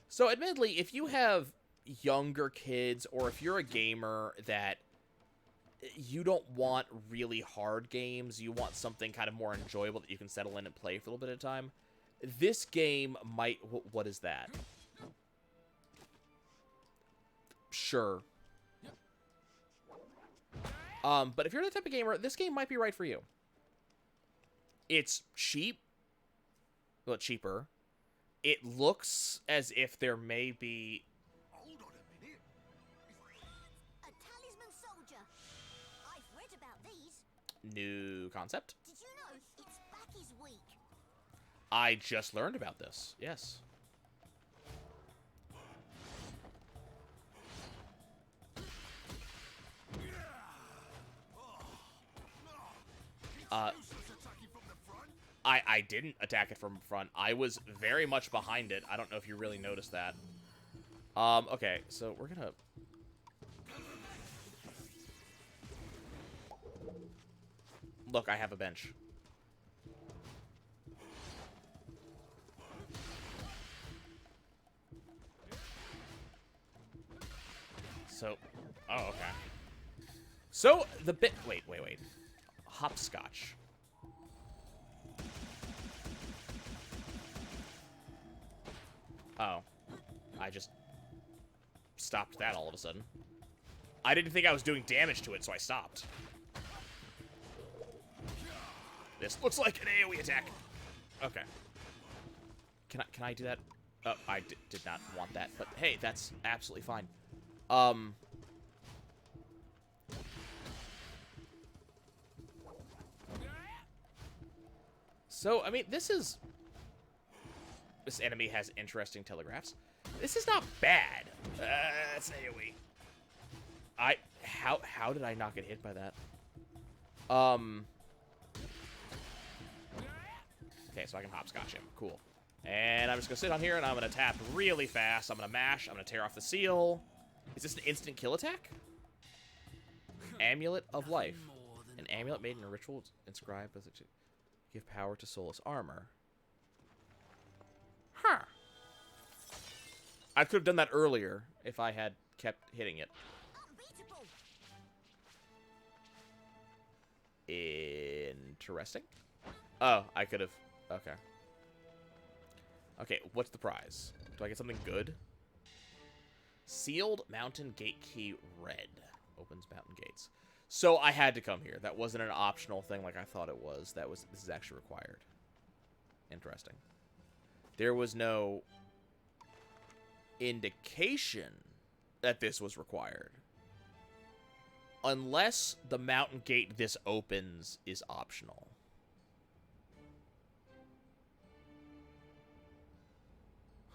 So admittedly, if you have younger kids, or if you're a gamer that you don't want really hard games. You want something kind of more enjoyable that you can settle in and play for a little bit at a time. This game might... What is that? Sure. But if you're the type of gamer, this game might be right for you. It's cheap. Well, cheaper. It looks as if there may be... Hold on a minute. A talisman soldier. I've read about these. New concept. Did you know its back is weak? I just learned about this. Yes. I didn't attack it from front. I was very much behind it. I don't know if you really noticed that. Okay, so we're gonna... Look, I have a bench. So, oh, okay. So, the bit... Wait. Hopscotch. Oh. I just stopped that all of a sudden. I didn't think I was doing damage to it, so I stopped. This looks like an AoE attack. Okay. Can I do that? Oh, I did not want that, but hey, that's absolutely fine. So, I mean, this enemy has interesting telegraphs. This is not bad. It's an AoE. How did I not get hit by that? Okay, so I can hopscotch him. Cool. And I'm just gonna sit on here and I'm gonna tap really fast. I'm gonna mash. I'm gonna tear off the seal. Is this an instant kill attack? Amulet of Life. An amulet made in a ritual inscribed with it to give power to soulless armor. Huh. I could have done that earlier if I had kept hitting it. Interesting. Oh, I could have... Okay. Okay, what's the prize? Do I get something good? Sealed Mountain Gate Key Red. Opens mountain gates. So I had to come here. That wasn't an optional thing like I thought it was. This is actually required. Interesting. There was no indication that this was required. Unless the mountain gate this opens is optional.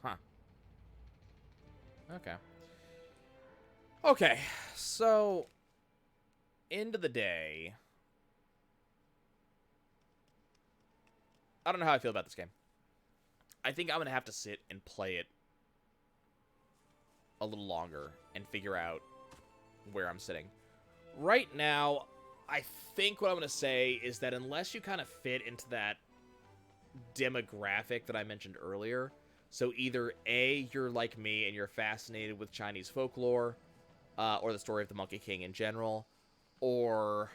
Huh. Okay. Okay, so... End of the day... I don't know how I feel about this game. I think I'm going to have to sit and play it a little longer and figure out where I'm sitting. Right now, I think what I'm going to say is that unless you kind of fit into that demographic that I mentioned earlier, so either A, you're like me and you're fascinated with Chinese folklore, or the story of the Monkey King in general, or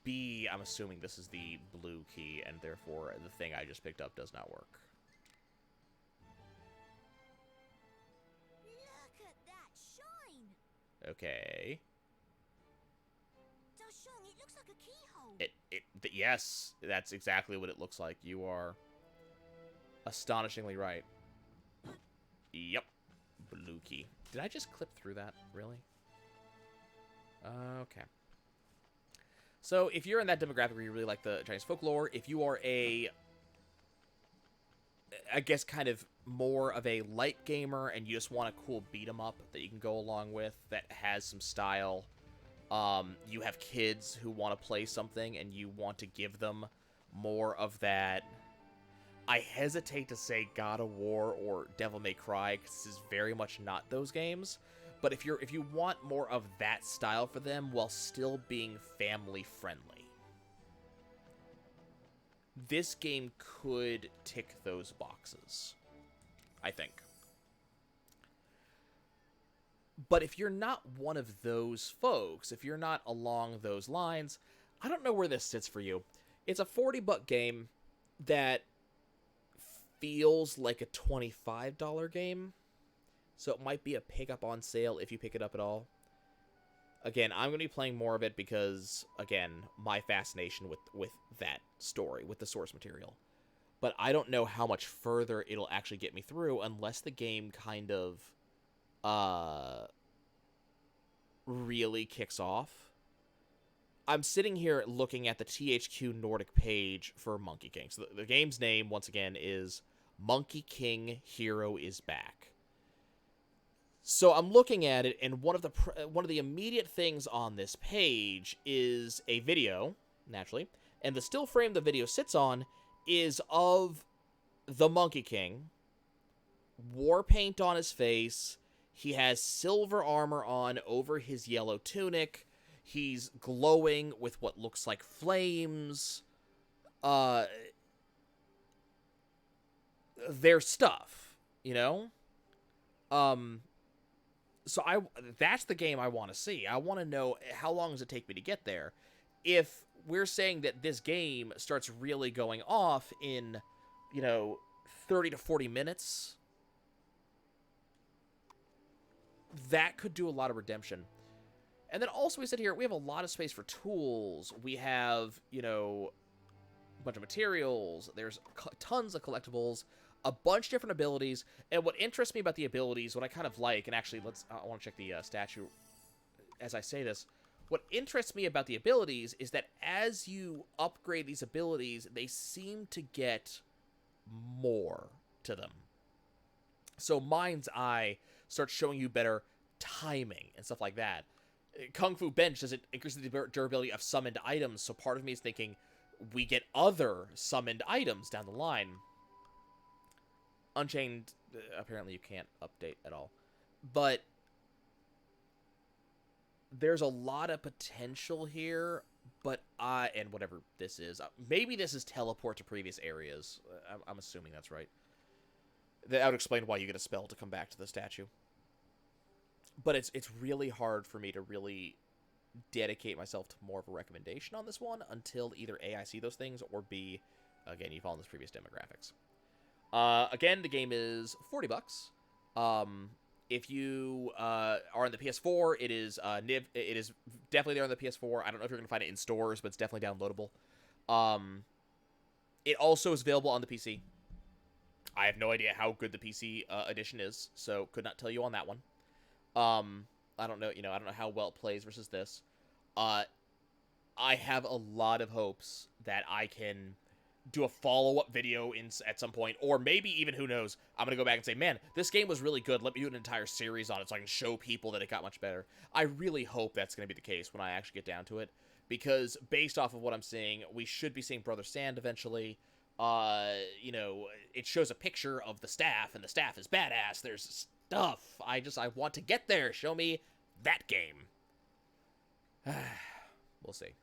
B, I'm assuming this is the blue key, and therefore the thing I just picked up does not work. Look at that shine! Okay. Dashong, it looks like a keyhole. Yes, that's exactly what it looks like. You are astonishingly right. Yep. Blue key. Did I just clip through that? Really? Okay. So, if you're in that demographic where you really like the Chinese folklore, if you are I guess, kind of more of a light gamer and you just want a cool beat-em-up that you can go along with that has some style, you have kids who want to play something and you want to give them more of that... I hesitate to say God of War or Devil May Cry because this is very much not those games. But if you want more of that style for them while still being family friendly, this game could tick those boxes, I think. But if you're not one of those folks, if you're not along those lines, I don't know where this sits for you. It's a $40 game that feels like a $25 game. So it might be a pickup on sale if you pick it up at all. Again, I'm going to be playing more of it because, again, my fascination with that story, with the source material. But I don't know how much further it'll actually get me through unless the game kind of really kicks off. I'm sitting here looking at the THQ Nordic page for Monkey King. So the game's name, once again, is Monkey King Hero is Back. So I'm looking at it, and one of the immediate things on this page is a video, naturally, and the still frame the video sits on is of the Monkey King, war paint on his face. He has silver armor on over his yellow tunic. He's glowing with what looks like flames. Their stuff, you know? So that's the game I want to see. I want to know how long does it take me to get there. If we're saying that this game starts really going off in, 30 to 40 minutes, that could do a lot of redemption. And then also we said here, we have a lot of space for tools. We have, a bunch of materials. There's tons of collectibles, a bunch of different abilities. And what interests me about the abilities, what I kind of like, and actually, I want to check the statue as I say this. What interests me about the abilities is that as you upgrade these abilities, they seem to get more to them. So Mind's Eye starts showing you better timing and stuff like that. Kung Fu Bench does it increase the durability of summoned items, so part of me is thinking we get other summoned items down the line. Unchained, apparently you can't update at all. But there's a lot of potential here, but and whatever this is, maybe this is teleport to previous areas. I'm assuming that's right. That would explain why you get a spell to come back to the statue. But it's really hard for me to really dedicate myself to more of a recommendation on this one until either A, I see those things, or B, again, you fall in those previous demographics. Again, the game is $40. If you are on the PS4, it is it is definitely there on the PS4. I don't know if you're going to find it in stores, but it's definitely downloadable. It also is available on the PC. I have no idea how good the PC edition is, so could not tell you on that one. I don't know, I don't know how well it plays versus this. I have a lot of hopes that I can do a follow-up video at some point, or maybe even, who knows, I'm going to go back and say, man, this game was really good, let me do an entire series on it so I can show people that it got much better. I really hope that's going to be the case when I actually get down to it, because based off of what I'm seeing, we should be seeing Brother Sand eventually. It shows a picture of the staff, and the staff is badass. There's stuff. I want to get there. Show me that game. We'll see.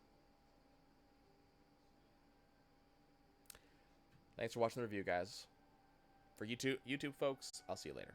Thanks for watching the review, guys. For YouTube folks, I'll see you later.